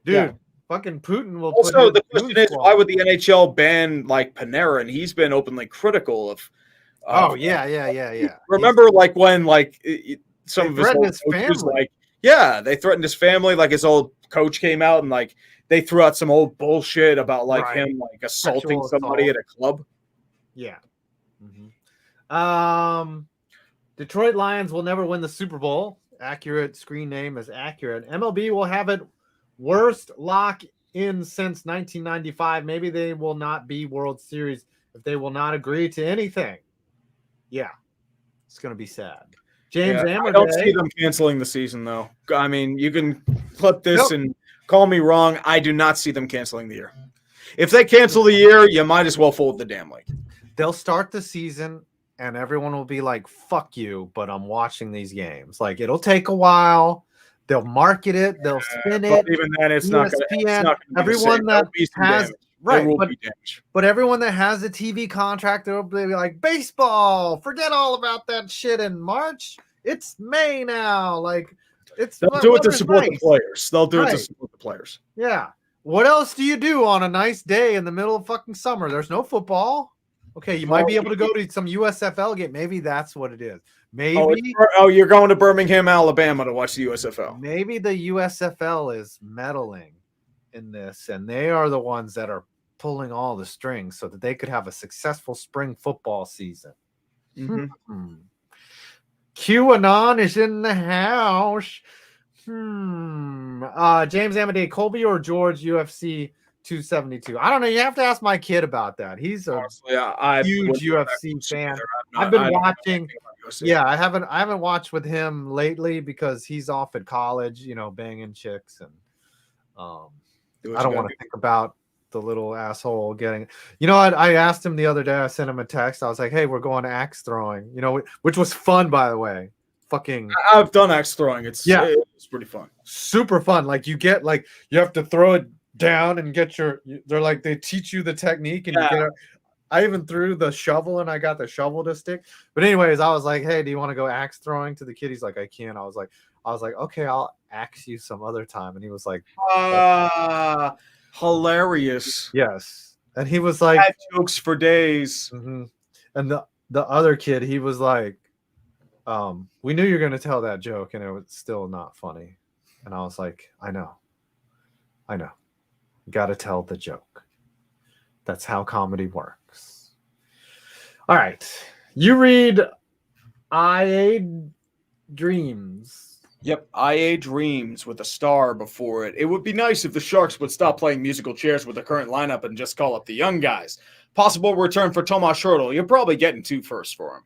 Dude, fucking Putin will. Also, the question is, why would the NHL ban, like, Panarin? He's been openly critical of. Yeah. Remember, when some of his old coaches, family. They threatened his family. Like, his old coach came out and, they threw out some old bullshit about, him, assaulting somebody at a club. Yeah. Detroit Lions will never win the Super Bowl. Accurate screen name is accurate. MLB will have it worst lock in since 1995. Maybe they will not be World Series if they will not agree to anything. Yeah, it's gonna be sad. James Amber. I don't see them canceling the season though. I mean, you can clip this and call me wrong. I do not see them canceling the year. If they cancel the year, you might as well fold the damn league. They'll start the season and everyone will be like, fuck you, but I'm watching these games. Like, it'll take a while. They'll market it. They'll spin it. Even then, it's not going to be everyone that has right, but everyone that has a TV contract, they'll be like, baseball, forget all about that shit in March. It's May now. Like, they'll do it to support the players. They'll do it to support the players. Yeah. What else do you do on a nice day in the middle of fucking summer? There's no football. Okay, you might be able to go to some USFL game. Maybe that's what it is. Maybe. Oh, you're going to Birmingham, Alabama to watch the USFL. Maybe the USFL is meddling in this, and they are the ones that are pulling all the strings so that they could have a successful spring football season. QAnon is in the house. James Amadei, Colby or George, UFC 272. I don't know. You have to ask my kid about that. He's a huge UFC fan. I've been watching. Yeah, I haven't watched with him lately because he's off at college, banging chicks, and I don't want to think about the little asshole getting. You know what? I asked him the other day. I sent him a text. I was like, "Hey, we're going to axe throwing." Which was fun, by the way. I've done axe throwing. It's pretty fun. Super fun. Like, you get you have to throw it down and get they teach you the technique and you get it. I even threw the shovel and I got the shovel to stick. But anyways, I was like, hey, do you want to go axe throwing to the kid? He's like, I can't. I was like, okay, I'll axe you some other time. And he was like, hilarious. Yes. And he was like, jokes for days. And the other kid, he was like, We knew you were going to tell that joke, and it was still not funny. And I was like, I know. Got to tell the joke. That's how comedy works. All right. You read IA Dreams. Yep, IA Dreams with a star before it. It would be nice if the Sharks would stop playing musical chairs with the current lineup and just call up the young guys. Possible return for Tomas Hertl. You're probably getting 2 firsts for him.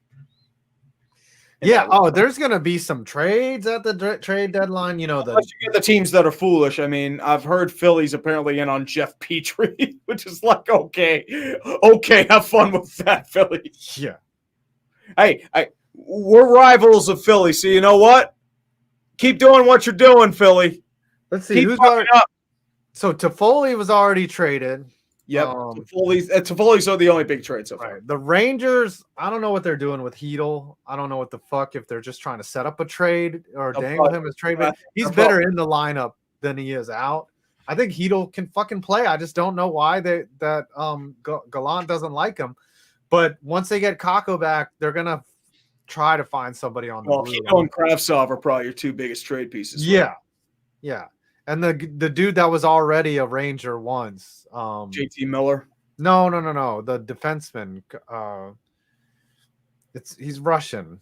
Yeah. Oh, there's going to be some trades at the trade deadline. You know, Unless you get the teams that are foolish. I mean, I've heard Philly's apparently in on Jeff Petrie, which is like, okay, have fun with that, Philly. Yeah. Hey, we're rivals of Philly, so you know what? Keep doing what you're doing, Philly. Let's see. Keep Who's already up? So Toffoli was already traded. Yep. Toffoli's are the only big trade so far. Right. The Rangers, I don't know what they're doing with Hedl. I don't know what the fuck if they're just trying to set up a trade or dangle him as trade. He's better in the lineup than he is out. I think Hedl can fucking play. I just don't know why Gallant doesn't like him. But once they get Kakko back, they're gonna try to find somebody on the blue Hedl and Kravtsov are probably your 2 biggest trade pieces. Yeah. Yeah. And the dude that was already a Ranger once. JT Miller. No. The defenseman. He's Russian.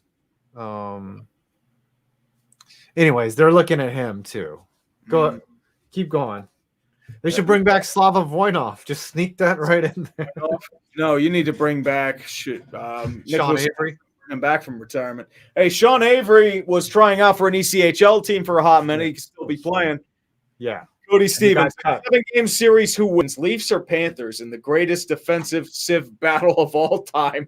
Anyways, they're looking at him too. Keep going. They should bring back Slava Voinov. Just sneak that right in there. No, you need to bring back Sean Avery. Him back from retirement. Hey, Sean Avery was trying out for an ECHL team for a hot minute. He can still be playing. Yeah. Cody Stevens, 7-game series. Who wins, Leafs or Panthers, in the greatest defensive civ battle of all time?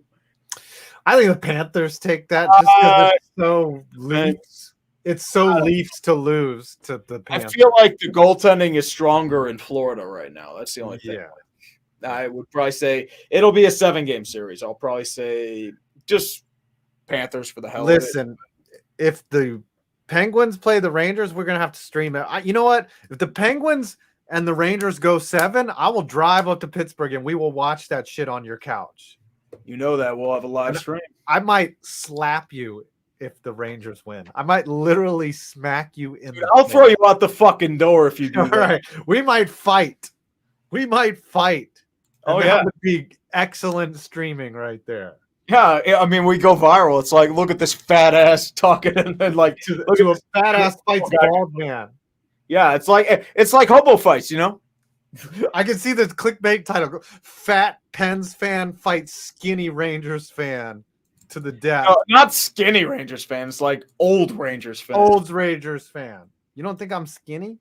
I think the Panthers take that just because it's so Leafs. It's so Leafs to lose to the Panthers. I feel like the goaltending is stronger in Florida right now. That's the only thing. Yeah. I would probably say it'll be a 7-game series. I'll probably say just Panthers for the hell of it. Listen, if the Penguins play the Rangers, we're going to have to stream it. You know what? If the Penguins and the Rangers go 7, I will drive up to Pittsburgh and we will watch that shit on your couch. You know that. We'll have a live stream. I might slap you if the Rangers win. I might literally smack you in the I'll throw you out the fucking door if you do that. All right. We might fight. Oh, that would be excellent streaming right there. Yeah, I mean, we go viral. It's like, look at this fat ass talking, and then like, look at a fat ass fights bald man. Yeah, it's like hobo fights, you know. I can see the clickbait title: "Fat Pens fan fights skinny Rangers fan to the death." No, not skinny Rangers fan. It's like old Rangers fan. Old Rangers fan. You don't think I'm skinny?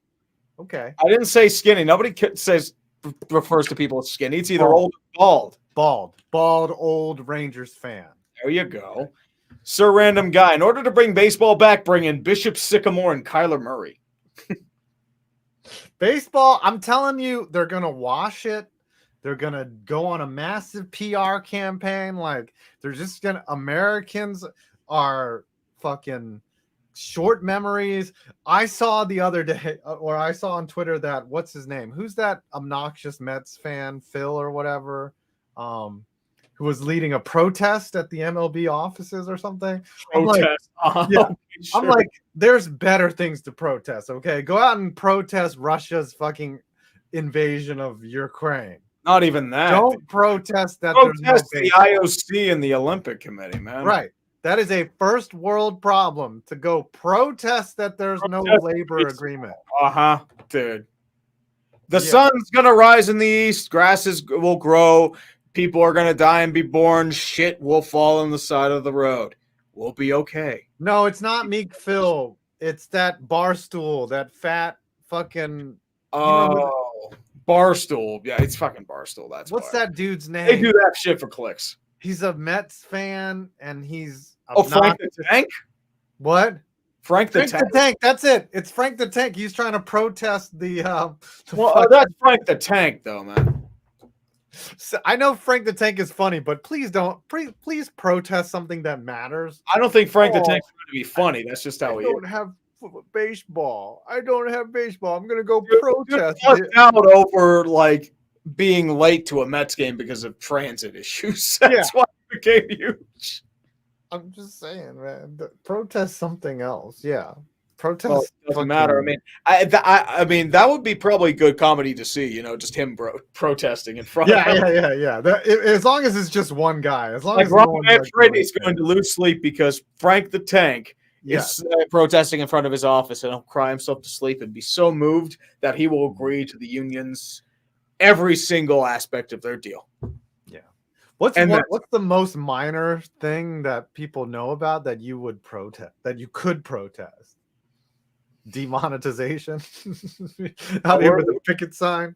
Okay. I didn't say skinny. Nobody refers to people as skinny. It's either old or bald. Bald old Rangers fan. There you go. Sir Random Guy. In order to bring baseball back, bring in Bishop Sycamore and Kyler Murray. Baseball, I'm telling you, they're going to wash it. They're going to go on a massive PR campaign. Like, they're just going to, Americans are fucking short memories. I saw the other day, or I saw on Twitter that, what's his name? Who's that obnoxious Mets fan, Phil or whatever? Who was leading a protest at the MLB offices or something. I'm like, there's better things to protest, okay? Go out and protest Russia's fucking invasion of Ukraine. Not even that. Don't protest that. Protest the IOC and the Olympic Committee, man. Right. That is a first world problem, to go protest that there's no labor agreement. Dude. The sun's going to rise in the east. Grasses will grow. People are going to die and be born. Shit will fall on the side of the road. We'll be okay. No, it's not Meek Phil. It's that Barstool, that fat fucking... Barstool. Yeah, it's fucking Barstool. That's what's why. That dude's name? They do that shit for clicks. He's a Mets fan, and he's... Frank the Tank? What? Frank the Tank. That's it. It's Frank the Tank. He's trying to protest the... that's Frank the Tank, though, man. So I know Frank the Tank is funny, but please please protest something that matters. I don't think Frank the Tank's going to be funny. That's just how he is. I don't have baseball. I'm going to go protest. Out over like being late to a Mets game because of transit issues. That's why it became huge. I'm just saying, man. Protest something else. Yeah. Protest. Well, it doesn't matter. I mean, I mean, that would be probably good comedy to see. You know, just him protesting in front of him. Yeah. As long as it's just one guy. As long Like as Rob no one's, Manfred doing is going to lose sleep because Frank the Tank Yeah. is protesting in front of his office, and he'll cry himself to sleep and be so moved that he will agree to the unions every single aspect of their deal. Yeah. What's And the most minor thing that people know about that you would protest, that you could protest? Demonetization. Out here with a picket sign.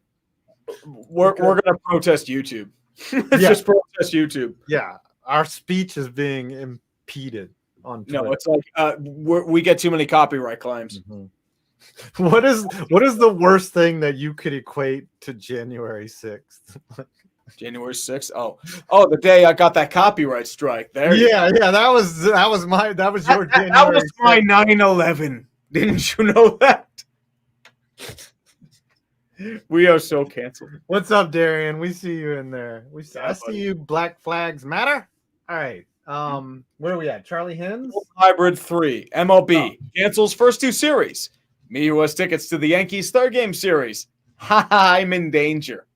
We're gonna protest YouTube. Just protest YouTube. Yeah, our speech is being impeded on Twitter. No, it's like we get too many copyright claims. Mm-hmm. What is the worst thing that you could equate to January 6th? January 6th? Oh, the day I got that copyright strike. There. Yeah, that was your January. That was my 9/11. Didn't you know that? We are so canceled. What's up, Darian? We see you in there. I see you. Black Flags Matter. All right. Where are we at? Charlie Hens? Hybrid 3. MLB cancels first 2 series. Me who has tickets to the Yankees' 3rd game series. I'm in danger.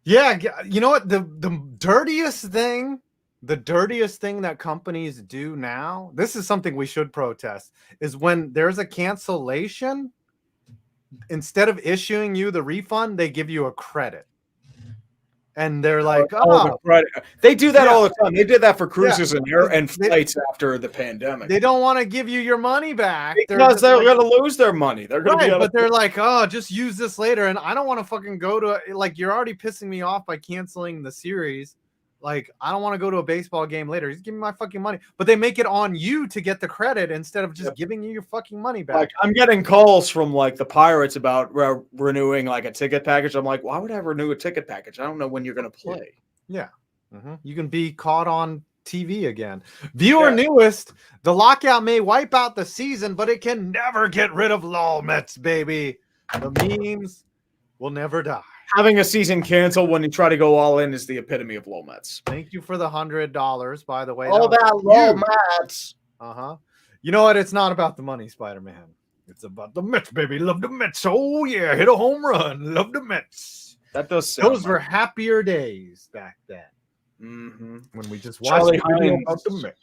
Yeah, you know what? The dirtiest thing that companies do now, this is something we should protest, is when there's a cancellation, instead of issuing you the refund, they give you a credit. And they're like, they do that all the time. They did that for cruises and flights after the pandemic. They don't want to give you your money back because they're going to lose their money. They're going to but they're like, just use this later. And I don't want to fucking go to, like, you're already pissing me off by canceling the series. Like, I don't want to go to a baseball game later. Just give me my fucking money. But they make it on you to get the credit instead of just giving you your fucking money back. Like, I'm getting calls from, like, the Pirates about renewing, like, a ticket package. I'm like, why would I renew a ticket package? I don't know when you're going to play. Yeah. Mm-hmm. You can be caught on TV again. Viewer newest, the lockout may wipe out the season, but it can never get rid of lolmets, baby. The memes will never die. Having a season canceled when you try to go all in is the epitome of low Mets. Thank you for the $100, by the way. All that low Mets. You know what? It's not about the money, Spider-Man. It's about the Mets, baby. Love the Mets. Oh, yeah. Hit a home run. Love the Mets. That does Those were happier days back then. Mm-hmm. When we just watched about the Mets.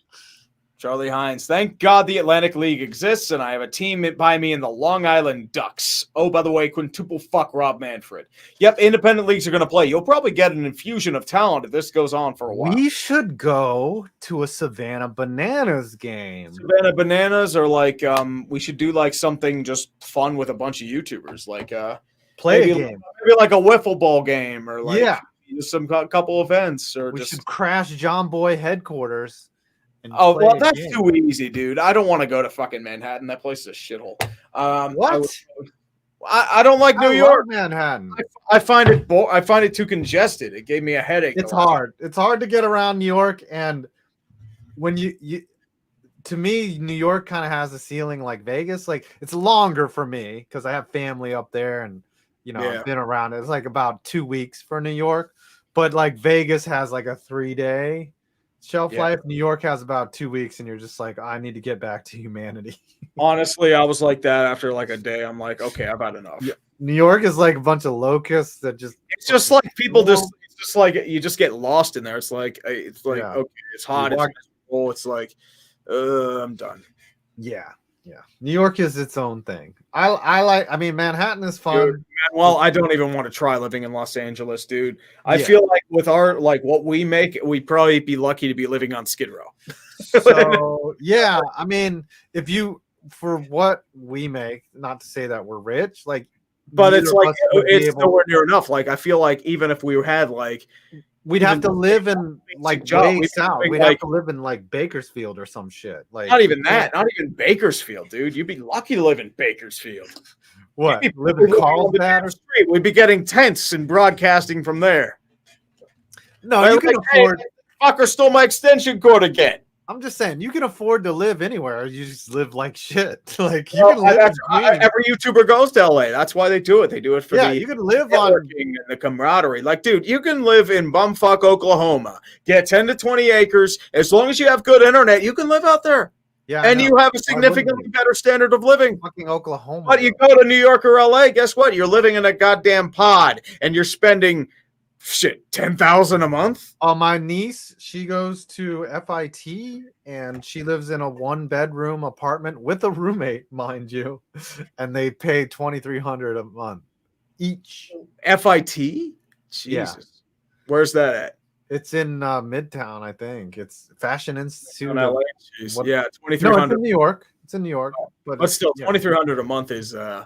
Charlie Hines. Thank God the Atlantic League exists, and I have a team by me in the Long Island Ducks. Oh, by the way, quintuple fuck Rob Manfred. Yep, independent leagues are going to play. You'll probably get an infusion of talent if this goes on for a while. We should go to a Savannah Bananas game. Savannah Bananas, or like we should do like something just fun with a bunch of YouTubers, like play a game, maybe like a wiffle ball game, or like some couple events, or we should crash John Boy headquarters. Oh, well, that's too easy, dude. I don't want to go to fucking Manhattan. That place is a shithole. What? I don't like New York. Manhattan. I find it too congested. It gave me a headache. It's hard. It's hard to get around New York, and when you to me, New York kind of has a ceiling like Vegas. Like, it's longer for me because I have family up there, and I've been around it. It's like about 2 weeks for New York, but like Vegas has like a 3-day shelf life. New York has about 2 weeks, and you're just like, I need to get back to humanity. Honestly, I was like that after like a day. I'm like, okay, I've had enough. Yeah. New York is like a bunch of locusts that it's just like people it's just like you just get lost in there. It's like okay, it's hot, it's like I'm done. Yeah. New York is its own thing. I mean, Manhattan is fun. Dude, well, I don't even want to try living in Los Angeles, dude. I feel like with our what we make, we'd probably be lucky to be living on Skid Row. So I mean, for what we make, not to say that we're rich, but it's like it's nowhere near enough. Like, I feel like even if we had we'd have to live in way south. We'd have to live in Bakersfield or some shit. Like, not even that. Not even Bakersfield, dude. You'd be lucky to live in Bakersfield. What? Live in Carlsbad? We'd be getting tents and broadcasting from there. No, you can afford. Fucker stole my extension cord again. I'm just saying, you can afford to live anywhere. You just live like shit. Like you can live in Queens. Every YouTuber goes to LA. That's why they do it. They do it for the you can live on networking and the camaraderie. Like, dude, you can live in bumfuck Oklahoma, get 10 to 20 acres. As long as you have good internet, you can live out there. Yeah, and you have a significantly better standard of living. Fucking Oklahoma. But you go to New York or LA, guess what? You're living in a goddamn pod and you're spending shit, $10,000 a month. My niece, she goes to FIT and she lives in a 1-bedroom apartment with a roommate, mind you, and they pay $2,300 a month each. FIT? Jesus. Yeah. Where's that at? It's in Midtown, I think. It's Fashion Institute. Yeah, $2,300. No, it's in New York. It's in New York, but still, $2,300 a month is. I'm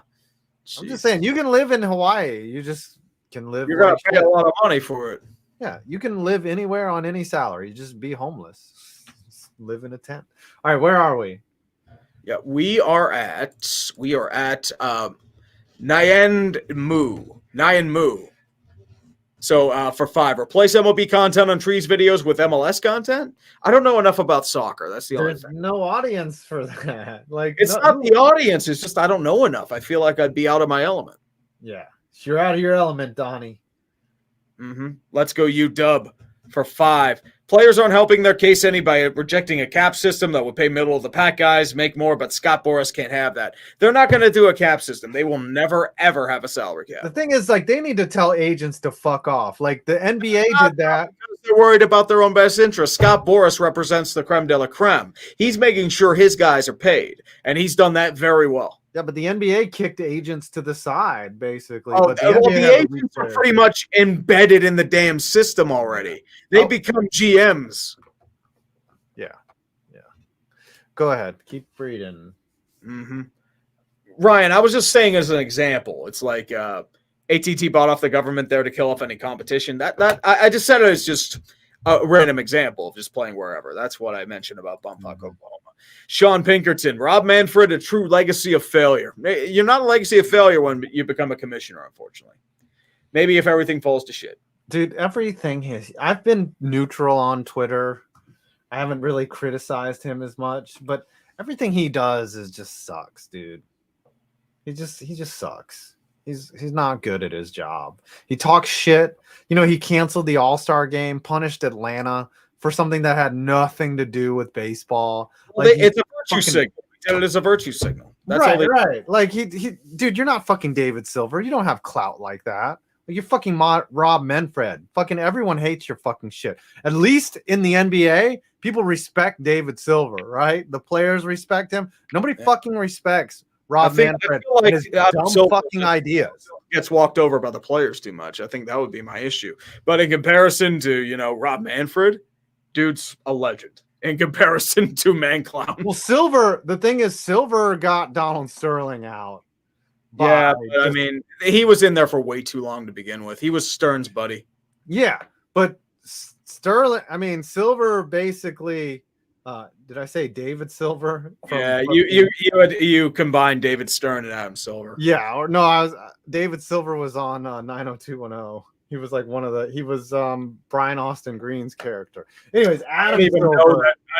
just saying, you can live in Hawaii. You just can live. You're gonna pay a lot of money for it. Yeah, you can live anywhere on any salary. You just be homeless. Just live in a tent. All right, where are we? Yeah, we are at Nyan Mu. So for 5, replace MLB content on Trees videos with MLS content. I don't know enough about soccer. That's the only thing. There's no audience for that. Like, it's not the audience. It's just I don't know enough. I feel like I'd be out of my element. Yeah, you're out of your element, Donnie. Let's go UW for 5. Players aren't helping their case any by rejecting a cap system that would pay middle of the pack guys make more, but Scott Boras can't have that. They're not going to do a cap system. They will never, ever have a salary cap. The thing is, like, they need to tell agents to fuck off. Like, the NBA did that. Because they're worried about their own best interest. Scott Boras represents the creme de la creme. He's making sure his guys are paid, and he's done that very well. Yeah, but the NBA kicked agents to the side, basically. Oh, but the agents are pretty much embedded in the damn system already. They become GMs. Yeah. Go ahead. Keep reading. Ryan, I was just saying as an example. It's like AT&T bought off the government there to kill off any competition. I just said it as just a random example of just playing wherever. That's what I mentioned about bumfuck Oklahoma. Sean Pinkerton, Rob Manfred, a true legacy of failure. You're not a legacy of failure when you become a commissioner, unfortunately. Maybe if everything falls to shit. Dude, I've been neutral on Twitter. I haven't really criticized him as much, but everything he does is just sucks, dude. He just sucks. He's not good at his job. He talks shit. You know, he canceled the All-Star game, punished Atlanta for something that had nothing to do with baseball. Well, it's a virtue signal. He did it as a virtue signal. That's right. Like dude, you're not fucking David Silver. You don't have clout like that. Like, you're fucking Rob Manfred. Fucking everyone hates your fucking shit. At least in the NBA, people respect David Silver, right? The players respect him. Nobody fucking respects Rob Manfred and his dumb fucking ideas. Gets walked over by the players too much. I think that would be my issue. But in comparison to, Rob Manfred, dude's a legend. In comparison to Man Clown. Well, the thing is, Silver got Donald Sterling out. Yeah, but I mean, he was in there for way too long to begin with. He was Stern's buddy. Yeah, but Silver basically. Did I say David Silver? You combined David Stern and Adam Silver. Yeah, or no, David Silver was on 90210. He was like he was Brian Austin Green's character. Anyways, I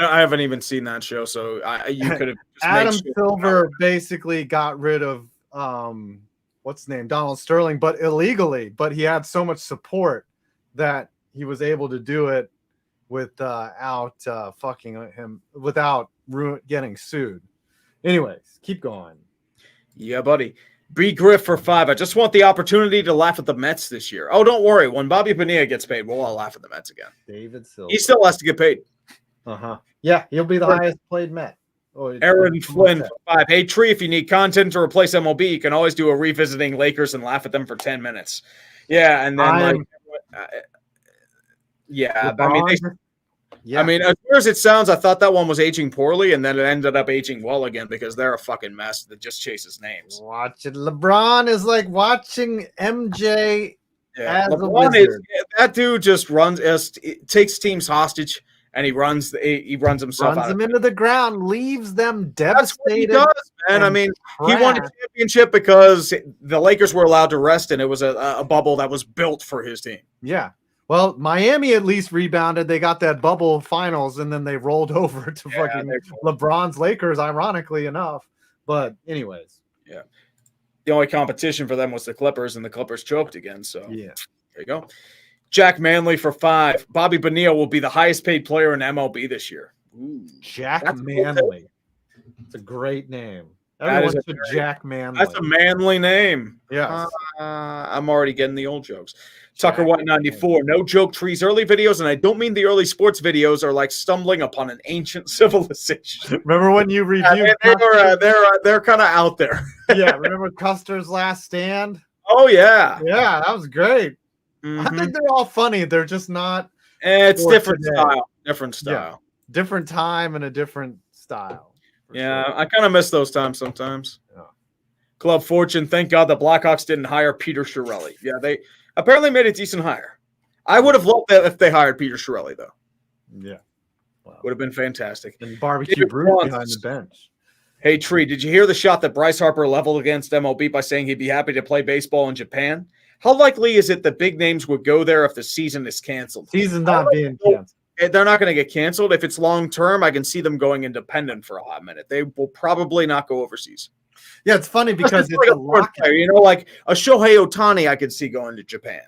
haven't even seen that show, so you could have. Adam Silver basically got rid of what's his name, Donald Sterling, but illegally. But he had so much support that he was able to do it without fucking him, without getting sued. Anyways, keep going. Yeah, buddy. B. Griff for 5. I just want the opportunity to laugh at the Mets this year. Oh, don't worry. When Bobby Bonilla gets paid, we'll all laugh at the Mets again. David Silver. He still has to get paid. Yeah, he'll be the highest played Met. Aaron Flynn for 5. Hey, Tree, if you need content to replace MLB, you can always do a revisiting Lakers and laugh at them for 10 minutes. Yeah, and then I mean, as weird as it sounds, I thought that one was aging poorly, and then it ended up aging well again because they're a fucking mess that just chases names. Watching LeBron is like watching MJ as a wizard. That dude just takes teams hostage, and he runs himself runs them into the ground, leaves them devastated. That's what he does, man. I mean, he won a championship because the Lakers were allowed to rest, and it was a bubble that was built for his team. Yeah. Well, Miami at least rebounded. They got that bubble finals, and then they rolled over to fucking LeBron's Lakers, ironically enough. But anyways. Yeah. The only competition for them was the Clippers, and the Clippers choked again. So yeah, there you go. Jack Manley for 5. Bobby Bonilla will be the highest paid player in MLB this year. Ooh, Jack Manley. It's a great name. Everyone should Jack Manley. That's a manly name. Yes. I'm already getting the old jokes. Tucker White 94. No joke trees. Early videos, and I don't mean the early sports videos, are like stumbling upon an ancient civilization. Remember when you reviewed? They're kind of out there. Yeah. Remember Custer's Last Stand? Oh yeah. Yeah, that was great. Mm-hmm. I think they're all funny. They're just not. It's different style. Different style. Yeah. Different time and a different style. Yeah, sure. I kind of miss those times sometimes. Yeah. Club Fortune. Thank God the Blackhawks didn't hire Peter Chiarelli. Yeah, they apparently made a decent hire. I would have loved that if they hired Peter Chiarelli, though. Yeah. Wow. Would have been fantastic. And barbecue Bruce behind the bench. Hey, Tree, did you hear the shot that Bryce Harper leveled against MLB by saying he'd be happy to play baseball in Japan? How likely is it that big names would go there if the season is canceled? Season's not being canceled. They're not going to get canceled. If it's long-term, I can see them going independent for a hot minute. They will probably not go overseas. Yeah, it's funny because it's like a lockout. Like a Shohei Ohtani, I could see going to Japan.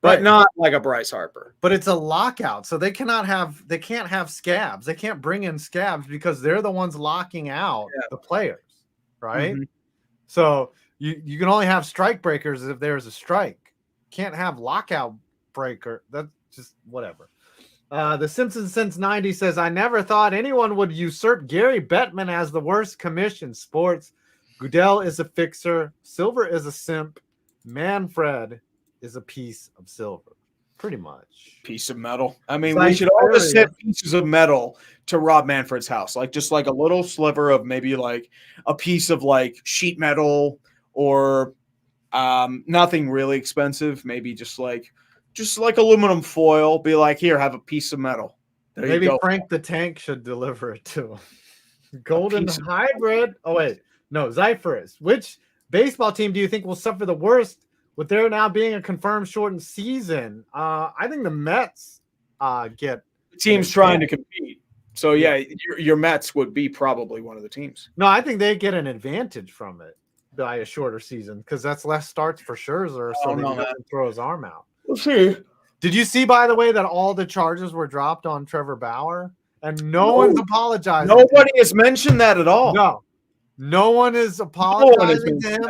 But not like a Bryce Harper. But it's a lockout, so they can't have scabs. They can't bring in scabs because they're the ones locking out the players, right? Mm-hmm. So you can only have strike breakers if there's a strike. Can't have lockout breaker. That's just whatever. The Simpsons since 90 says, I never thought anyone would usurp Gary Bettman as the worst commission. Sports. Goodell is a fixer. Silver is a simp. Manfred is a piece of silver. Pretty much. Piece of metal. I mean, we should all just send pieces of metal to Rob Manfred's house. Like just like a little sliver of maybe like a piece of like sheet metal or nothing really expensive. Maybe just like aluminum foil. Be like, here, have a piece of metal. There maybe Frank the Tank should deliver it to him. Golden Hybrid. Oh, wait. No, Zyphorus. Which baseball team do you think will suffer the worst with there now being a confirmed shortened season? I think the Mets get the teams trying to compete. So yeah, your Mets would be probably one of the teams. No, I think they get an advantage from it by a shorter season because that's less starts for Scherzer, so he doesn't throw his arm out. We'll see. Did you see, by the way, that all the charges were dropped on Trevor Bauer and no one's apologizing? Nobody has mentioned that at all. No one is apologizing to him.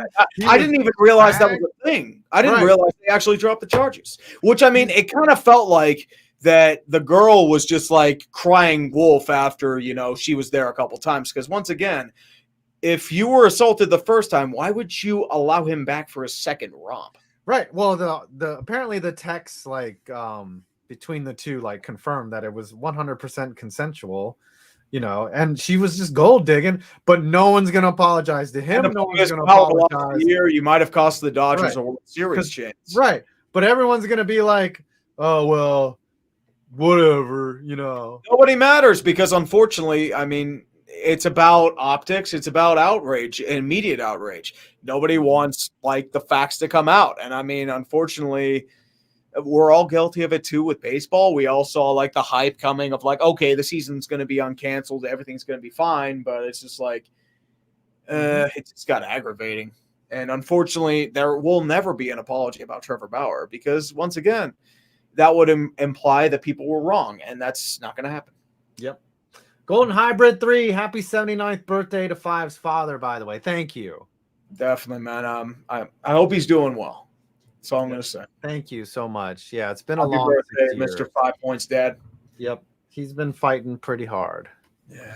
I didn't even realize that was a thing. I didn't realize they actually dropped the charges, which I mean, it kind of felt like that the girl was just like crying wolf after, she was there a couple times. Because once again, if you were assaulted the first time, why would you allow him back for a second romp? Right. Well, the apparently the text between the two confirmed that it was 100% consensual. And she was just gold digging, but no one's going to apologize to him. No one's going to apologize. You might have cost the Dodgers a World Series chance. Right. But everyone's going to be like, oh, well, whatever, Nobody matters because, unfortunately, I mean, it's about optics. It's about outrage, immediate outrage. Nobody wants, the facts to come out. And, I mean, unfortunately, we're all guilty of it too with baseball. We all saw the hype coming of okay, the season's going to be uncanceled. Everything's going to be fine. But it's just it's got aggravating. And unfortunately, there will never be an apology about Trevor Bauer because once again, that would imply that people were wrong. And that's not going to happen. Yep. Golden Hybrid 3. Happy 79th birthday to Five's father, by the way. Thank you. Definitely, man. I hope he's doing well. That's all I'm going to say. Thank you so much. Yeah, it's been Happy a long birthday, Mr. 5 Points Dad. Yep. He's been fighting pretty hard. Yeah.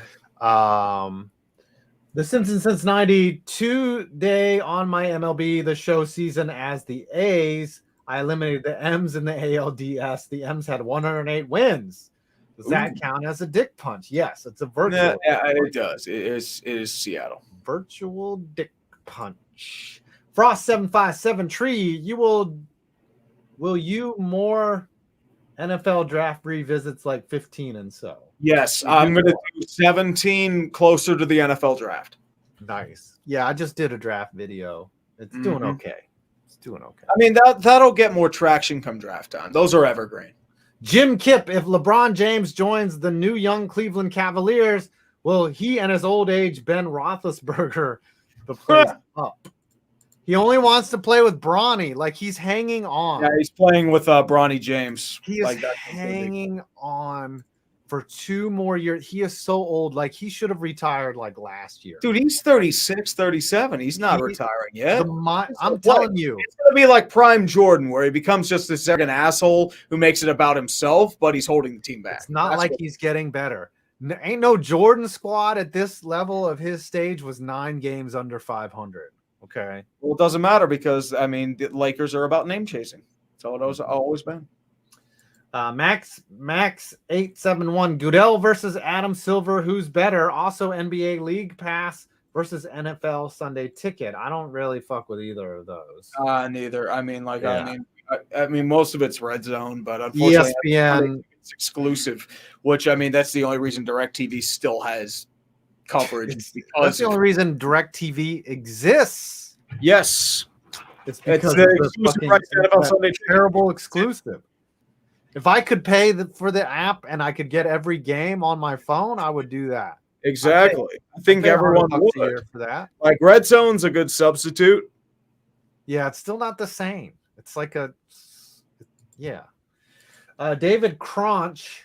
The Simpsons since 92 day on my MLB, the show season as the A's. I eliminated the M's in the ALDS. The M's had 108 wins. Does that count as a dick punch? Yes, it's a virtual. Yeah, it does. It is Seattle. Virtual dick punch. Frost 757 Tree, will you more NFL draft revisits 15 and so? Yes, I'm going to do 17 closer to the NFL draft. Nice. Yeah, I just did a draft video. It's doing okay. It's doing okay. I mean, that'll get more traction come draft time. Those are evergreen. Jim Kipp, if LeBron James joins the new young Cleveland Cavaliers, will he and his old age Ben Roethlisberger the place up? He only wants to play with Bronny. Like, he's hanging on. Yeah, he's playing with Bronny James. He is like hanging on for 2 more years. He is so old. Like, he should have retired like last year. Dude, he's 36, 37. He's not retiring yet. I'm telling you. It's going to be like prime Jordan, where he becomes just this second asshole who makes it about himself, but he's holding the team back. It's not like he's getting better. Ain't no Jordan squad at this level of his stage was 9 games under 500. Okay. Well, it doesn't matter because, I mean, the Lakers are about name chasing. That's all it has always been. Max 871 Goodell versus Adam Silver. Who's better? Also NBA League Pass versus NFL Sunday Ticket. I don't really fuck with either of those. Neither. I mean, like, Yeah. I mean, most of it's red zone, but unfortunately, ESPN it's exclusive. Which I mean, that's the only reason DirecTV still has coverage. That's the only reason DirecTV exists. Yes, it's because the of the exclusive fucking rights to NFL Sunday terrible exclusive. If I could pay for the app and I could get every game on my phone, I would do that. Exactly. I think everyone would for that. Like, red zone's a good substitute. Yeah, it's still not the same. It's like David Crunch,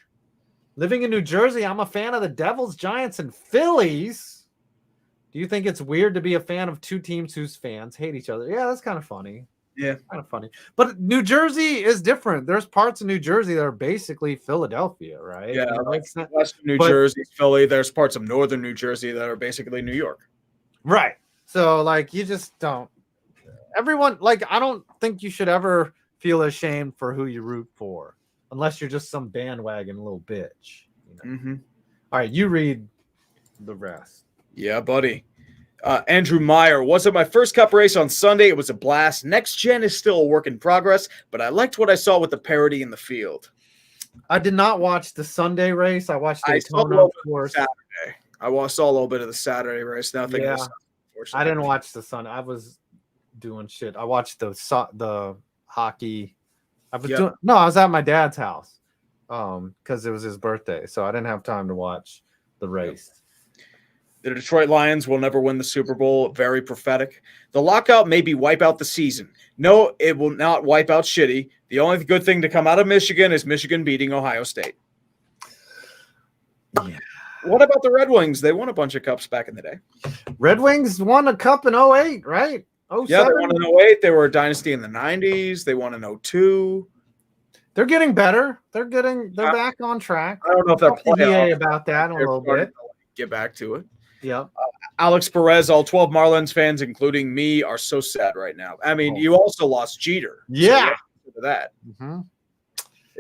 living in New Jersey, I'm a fan of the Devils, Giants, and Phillies. Do you think it's weird to be a fan of 2 teams whose fans hate each other? Yeah, that's kind of funny. Yeah, kind of funny. But New Jersey is different. There's parts of New Jersey that are basically Philadelphia, right? Yeah, like Western New Jersey, Philly. There's parts of Northern New Jersey that are basically New York. Right. So, like, you just don't. Everyone, like, I don't think you should ever feel ashamed for who you root for, unless you're just some bandwagon little bitch. You know? All right, you read the rest. Yeah, buddy. Andrew Meyer, wasn't my first cup race on Sunday. It was a blast. Next gen is still a work in progress, but I liked what I saw with the parity in the field. I did not watch the Sunday race. I watched Daytona, of course. Saturday. I saw a little bit of the Saturday race. Nothing. Yeah, I didn't watch the Sunday. I was doing shit. I watched the hockey. I was at my dad's house because it was his birthday, so I didn't have time to watch the race. The Detroit Lions will never win the Super Bowl. Very prophetic. The lockout maybe wipe out the season. No, it will not wipe out shitty. The only good thing to come out of Michigan is Michigan beating Ohio State. Yeah. What about the Red Wings? They won a bunch of cups back in the day. Red Wings won a cup in 08, right? 07? Yeah, they won in 08. They were a dynasty in the 90s. They won in 02. They're getting better. They're back on track. I don't know if they're playing about that in a little bit. Get back to it. Yeah. Alex Perez, all 12 Marlins fans, including me, are so sad right now. I mean, you also lost Jeter. Yeah. So that. Mm-hmm.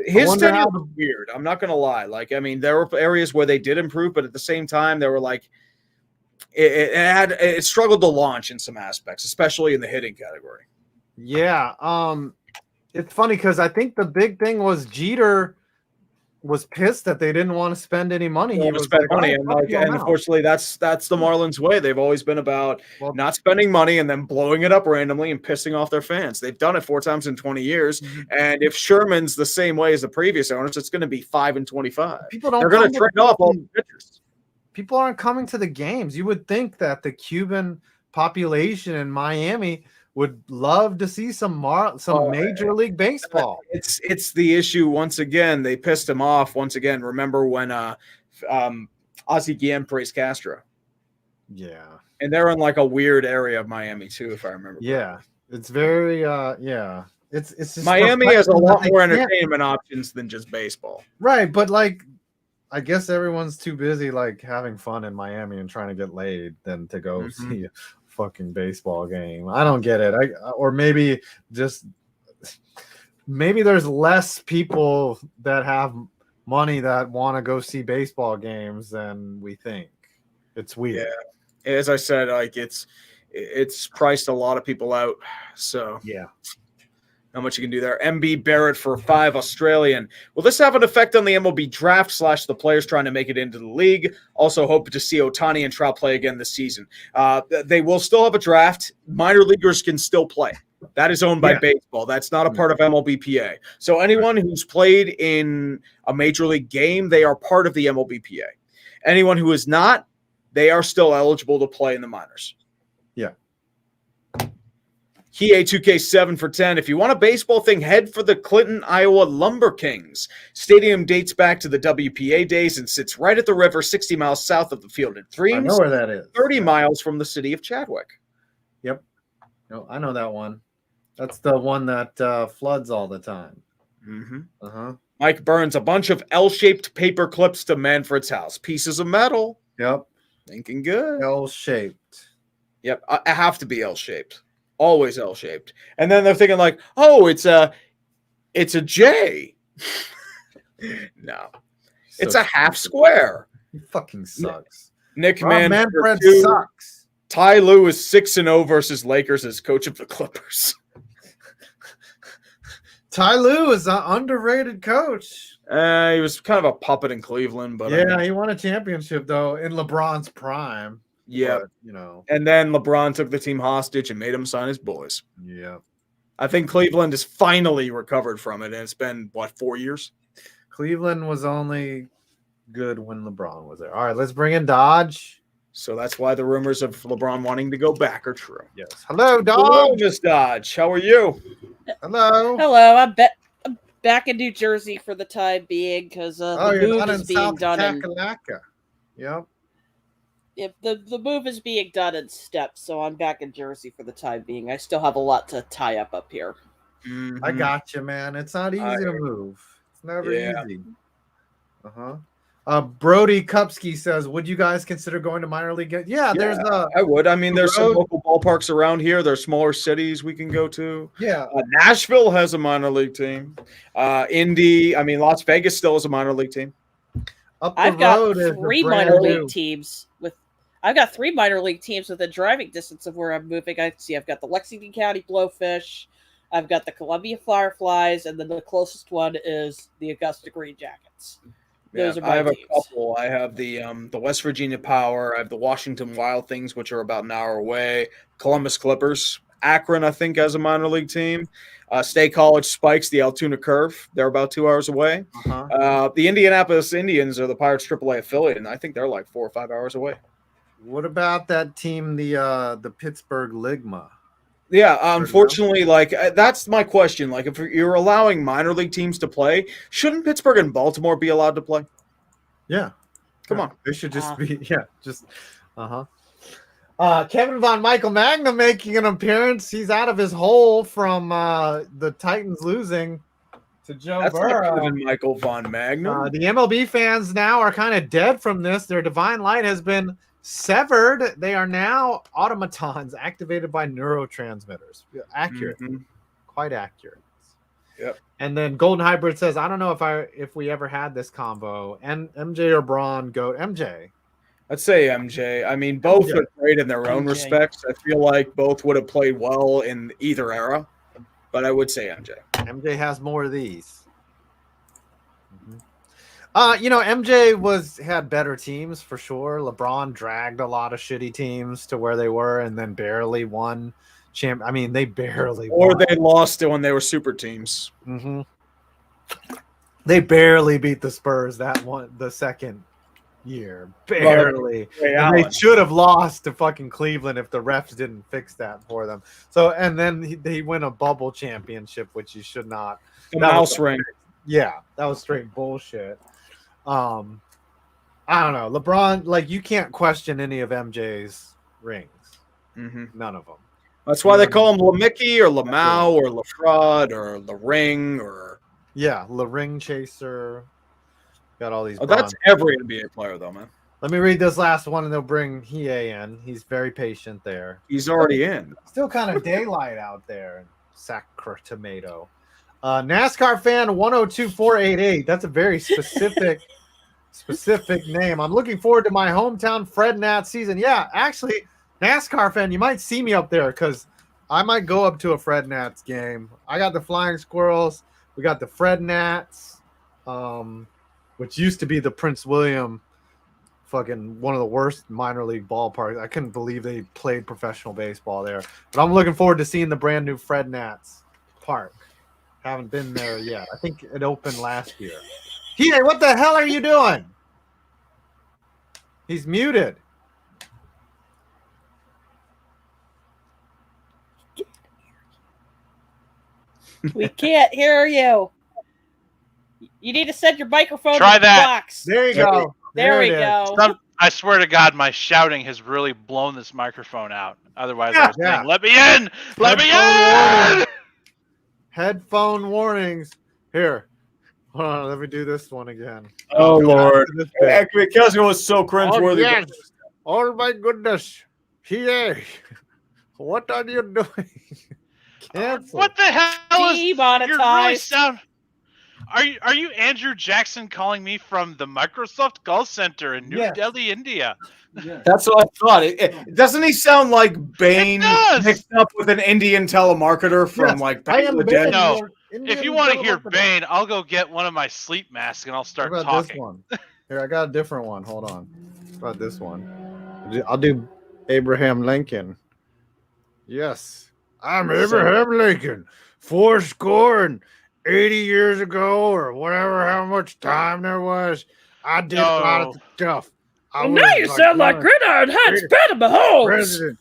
His tenure was weird. I'm not going to lie. Like, I mean, there were areas where they did improve, but at the same time, they were like, it struggled to launch in some aspects, especially in the hitting category. Yeah. It's funny because I think the big thing was Jeter was pissed that they didn't want to spend any money. He was spending money, and unfortunately, that's the Marlins way. They've always been about not spending money and then blowing it up randomly and pissing off their fans. They've done it 4 times in 20 years, and if Sherman's the same way as the previous owners, it's going to be 5 and 25. They're going to trade off all the pitchers. People aren't coming to the games. You would think that the Cuban population in Miami would love to see some Major League Baseball. It's the issue once again. They pissed him off once again. Remember when Ozzie Guillen praised Castro? Yeah, and they're in like a weird area of Miami too, if I remember. Yeah, it's very It's just Miami has a lot more entertainment options than just baseball. Right, but like, I guess everyone's too busy like having fun in Miami and trying to get laid than to go see a fucking baseball game. I don't get it. Or maybe there's less people that have money that want to go see baseball games than we think. It's weird. Yeah, as I said, like it's priced a lot of people out. So yeah. Not much you can do there. MB Barrett for 5 Australian. Will this have an effect on the MLB draft / the players trying to make it into the league? Also hope to see Ohtani and Trout play again this season. They will still have a draft. Minor leaguers can still play. That is owned by Yeah. baseball. That's not a part of MLBPA. So anyone who's played in a major league game, they are part of the MLBPA. Anyone who is not, they are still eligible to play in the minors. Yeah. KEA 2K7 for 10. If you want a baseball thing, head for the Clinton, Iowa Lumber Kings. Stadium dates back to the WPA days and sits right at the river, 60 miles south of the Field and I Dreams, know where that is. 30 miles from the city of Chadwick. Yep. No, I know that one. That's the one that floods all the time. Mm-hmm. Uh-huh. Mike burns a bunch of L-shaped paper clips to Manfred's house. Pieces of metal. Yep. Thinking good. L-shaped. Yep. I have to be L-shaped. Always L-shaped. And then they're thinking like, oh, it's a J. No. It's a half square. He fucking sucks. Nick Rob Manfred Manfred 2. sucks. Ty Lue is 6-0 versus Lakers as coach of the Clippers. Ty Lue is an underrated coach. He was kind of a puppet in Cleveland, but Yeah, he won a championship though in LeBron's prime. yeah, But, you know. and then LeBron took the team hostage and made him sign his boys. Yeah. I think Cleveland has finally recovered from it, and it's been, 4 years? Cleveland was only good when LeBron was there. All right, let's bring in Dodge. So that's why the rumors of LeBron wanting to go back are true. Yes. Hello, Hello, Dodge. Miss Dodge. How are you? Hello. Hello, I'm back in New Jersey for the time being because Oh, the you're move not is in being South done in Kakalaka. Yep. if the move is being done in steps, so I'm back in Jersey for the time being. I still have a lot to tie up here. I got you, man. It's not easy to move. It's never easy. Brody Kupski says, "Would you guys consider going to minor league?" Yeah, there's I would. I mean, there's some road- local ballparks around here. There's smaller cities we can go to. yeah. Nashville has a minor league team. Indy, I mean, Las Vegas still has a minor league team. Up the I've got road is three the brand minor new- league teams with. I've got 3 minor league teams within driving distance of where I'm moving. I've got the Lexington County Blowfish, I've got the Columbia Fireflies, and then the closest one is the Augusta Green Jackets. Those are my I have teams. a couple. I have the West Virginia Power. I have the Washington Wild Things, which are about an hour away. Columbus Clippers. Akron, I think, has a minor league team. State College Spikes, the Altoona Curve. They're about 2 hours away. The Indianapolis Indians are the Pirates AAA affiliate, and I think they're like 4 or 5 hours away. What about that team, the Pittsburgh Ligma? Yeah, unfortunately, that's my question. Like, if you're allowing minor league teams to play, shouldn't Pittsburgh and Baltimore be allowed to play? Yeah. Come on. They should just be, Kevin Von Michael Magna making an appearance. He's out of his hole from the Titans losing to Joe That's Burrow. not Kevin Michael Von Magna. The MLB fans now are kind of dead from this. Their divine light has been severed. They are now automatons activated by neurotransmitters. Accurate. Quite accurate. Yep. And then Golden Hybrid says, I don't know if we ever had this combo. And MJ or Braun go MJ. I'd say MJ. I mean, both are great in their own MJ. respects. I feel like both would have played well in either era, but I would say MJ. MJ has more of these. MJ had better teams for sure. LeBron dragged a lot of shitty teams to where they were and then barely won champ. I mean, they barely Or won. they lost it when they were super teams. They barely beat the Spurs the second year. Barely. And they should have lost to fucking Cleveland if the refs didn't fix that for them. So, and then they win a bubble championship, which you should not. The mouse ring. Yeah, that was straight bullshit. I don't know. LeBron, you can't question any of MJ's rings. None of them. That's why they call him LaMickey or Lamau or LaFraud or the Ring or the Ring Chaser. Got all these. That's every NBA player though, man. Let me read this last one and they'll bring Hiei in. He's very patient there. He's already in. Still kind of daylight out there in Sacramento. NASCAR fan 102488. That's a very specific name. I'm looking forward to my hometown Fred Nat season. Yeah, actually, NASCAR fan, you might see me up there because I might go up to a Fred Nats game. I got the Flying Squirrels. We got the Fred Nats, which used to be the Prince William fucking one of the worst minor league ballparks. I couldn't believe they played professional baseball there. But I'm looking forward to seeing the brand new Fred Nats Park. Haven't been there yet. I think it opened last year. Hey, what the hell are you doing? He's muted. We can't hear you. You need to set your microphone Try to the that. box. There you go. There we it is. go. I swear to God, my shouting has really blown this microphone out. Otherwise, I was Yeah. saying, "Let me in! Let me Headphone in!" warning. Headphone warnings. Here. Hold on, let me do this one again. Oh Lord, This bit. because it was so cringeworthy. yes. Oh my goodness. Hey, what are you doing? Cancel. What the hell is? You really Demonetized. sound. Are you Andrew Jackson calling me from the Microsoft call center in New Yes. Delhi, India? Yeah. That's what I thought. Doesn't he sound like Bane does. mixed up with an Indian telemarketer from Yes, like I am Bangladesh? No. your Indian If you want to hear telemarketer. Bane, I'll go get one of my sleep masks and I'll What start about talking. this one? Here, I got a different one. Hold on. What about this one? I'll do Abraham Lincoln. Yes. I'm Abraham Lincoln. 80 years ago, or whatever, how much time there was. I did a lot of stuff. Well, now you sound like Gridiron Hat's Better Mahomes. president.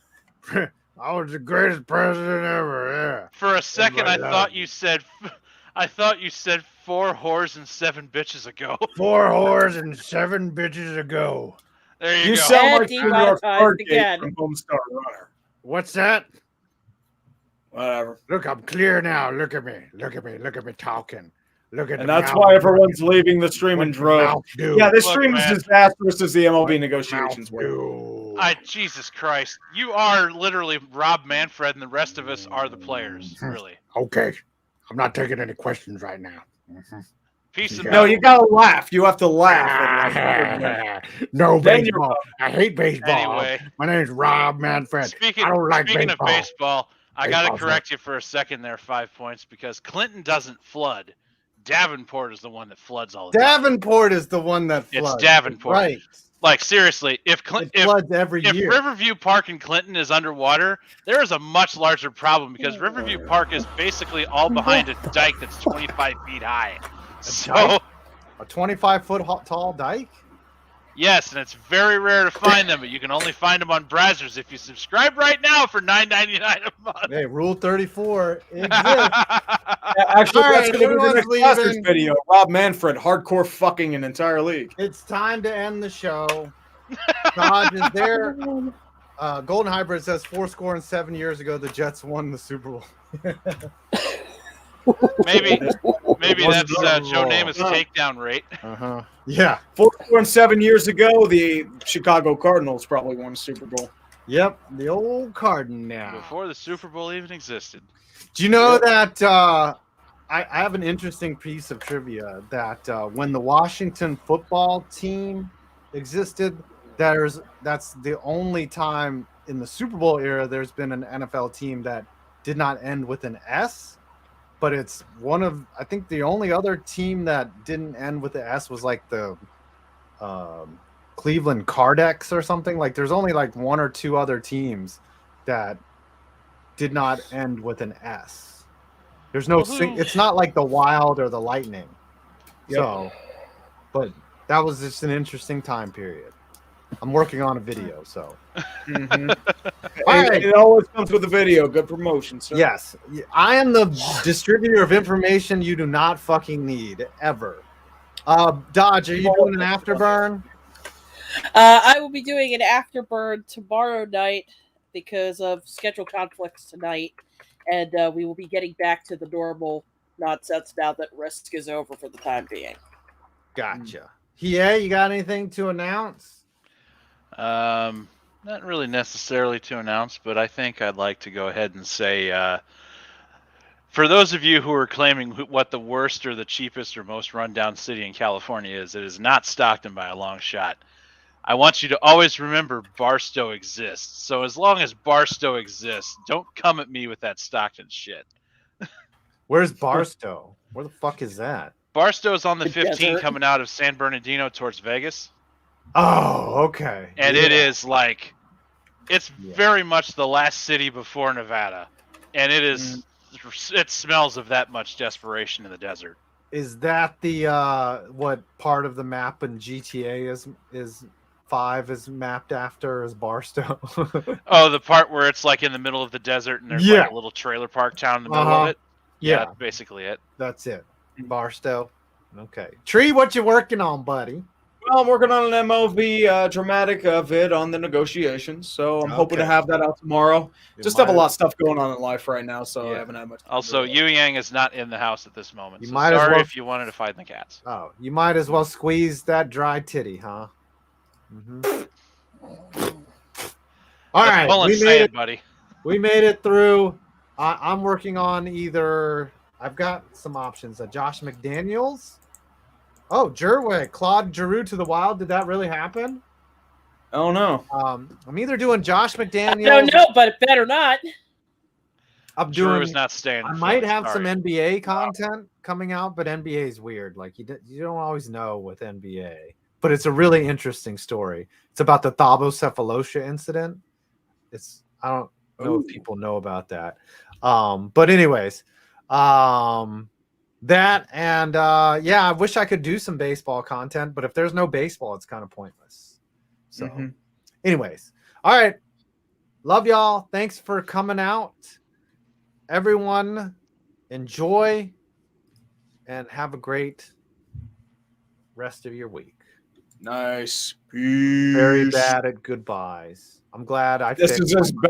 I was the greatest president ever. Yeah. For a second, I Everybody thought loves you said, I thought you said 4 whores and 7 bitches ago. 4 whores and 7 bitches ago. There you You go. sound And like Junior demonetized Cargate again. from Homestar Runner. What's that? Whatever. Look, I'm clear now. Look at me. Look at me. Look at me talking. Look at And the that's mouth why everyone's working. leaving the stream in What's the droves. mouth do? Yeah, this Look, stream is man. disastrous as the MLB What's the negotiations mouth were. do? Jesus Christ. You are literally Rob Manfred and the rest of us are the players, really. Okay. I'm not taking any questions right now. Peace and Yeah. No, love. you gotta laugh. You have to laugh. At like, No Then you're baseball. I hate baseball. Anyway, My name's Rob Manfred. speaking I don't like of baseball. baseball, I got to Baseball's correct you for a second there, 5 points, because Clinton doesn't flood. Davenport is the one that floods all the time. Davenport is the one that It's floods. Davenport. Right. Like, seriously, if It floods every year. Riverview Park in Clinton is underwater, there is a much larger problem because Riverview Park is basically all behind a dike that's 25 feet high. So, dike? A 25-foot tall dike? yes, and it's very rare to find them, but you can only find them on Brazzers if you subscribe right now for $9.99 a month. Hey, Rule 34 exists. actually, All that's right, going to be the everyone's next Masters leaving. video. Rob Manfred, hardcore fucking an entire league. It's time to end the show. Dodge is there. Golden Hybrid says 7 years ago the Jets won the Super Bowl. maybe that's Joe Wonderful. Namath's takedown rate. Uh-huh. Yeah. 7 years ago, the Chicago Cardinals probably won the Super Bowl. Yep. The old Cardinal. Before the Super Bowl even existed. Do you know that I have an interesting piece of trivia that when the Washington football team existed, that's the only time in the Super Bowl era there's been an NFL team that did not end with an S, but it's one of, I think the only other team that didn't end with the S was like the Cleveland Cardex or something. Like there's only like 1 or 2 other teams that did not end with an S. There's no it's not like the Wild or the Lightning. Yep. So, but that was just an interesting time period. I'm working on a video, so. Mm-hmm. All right. It always comes with a video. Good promotion, sir. Yes, I am the distributor of information you do not fucking need ever. Dodge, are you doing an afterburn? I will be doing an afterburn tomorrow night because of schedule conflicts tonight, and we will be getting back to the normal nonsense now that Risk is over for the time being. Gotcha. Yeah, you got anything to announce? Not really necessarily to announce, but I think I'd like to go ahead and say, for those of you who are claiming what the worst or the cheapest or most rundown city in California is, it is not Stockton by a long shot. I want you to always remember Barstow exists. So as long as Barstow exists, don't come at me with that Stockton shit. Where's Barstow? Where the fuck is that? Barstow's on the The 15 desert. coming out of San Bernardino towards Vegas. Oh, okay. And it is like, it's Yeah. very much the last city before Nevada, and it is. It smells of that much desperation in the desert. Is that the what part of the map in GTA is 5 is mapped after is Barstow? Oh, the part where it's like in the middle of the desert and there's Yeah. like a little trailer park town in the middle Uh-huh. of it. Yeah, Yeah. that's basically it. That's it. Barstow. Okay. Tree, what you working on, buddy? Well, I'm working on an MOV dramatic vid on the negotiations, so I'm hoping to Okay. have that out tomorrow. You Just have a might- lot of stuff going on in life right now, so Yeah. I haven't had much time Also, to do it. Yu Yang is not in the house at this moment. You So might as sorry well- if you wanted to fight the cats. Oh, you might as well squeeze that dry titty, huh? Mhm. All That's right, Mullen's we made saying, it. buddy. We made it through. I'm working on either. I've got some options. Josh McDaniels. Oh, Jerway, Claude Giroux to the Wild. Did that really happen? Oh no. I'm either doing Josh McDaniels. I don't know, but it better not. I'm Drew doing. is not staying. I in might Philly, have some sorry. NBA content coming out, but NBA is weird. Like you don't always know with NBA, but it's a really interesting story. It's about the Thabo Cephalosha incident. I don't know if people know about that. But anyways, that and yeah, I wish I could do some baseball content, but if there's no baseball, it's kind of pointless. So, anyways, all right. Love y'all. Thanks for coming out. Everyone, enjoy and have a great rest of your week. Nice. Peace. Very bad at goodbyes. I'm glad I This fixed is as bad.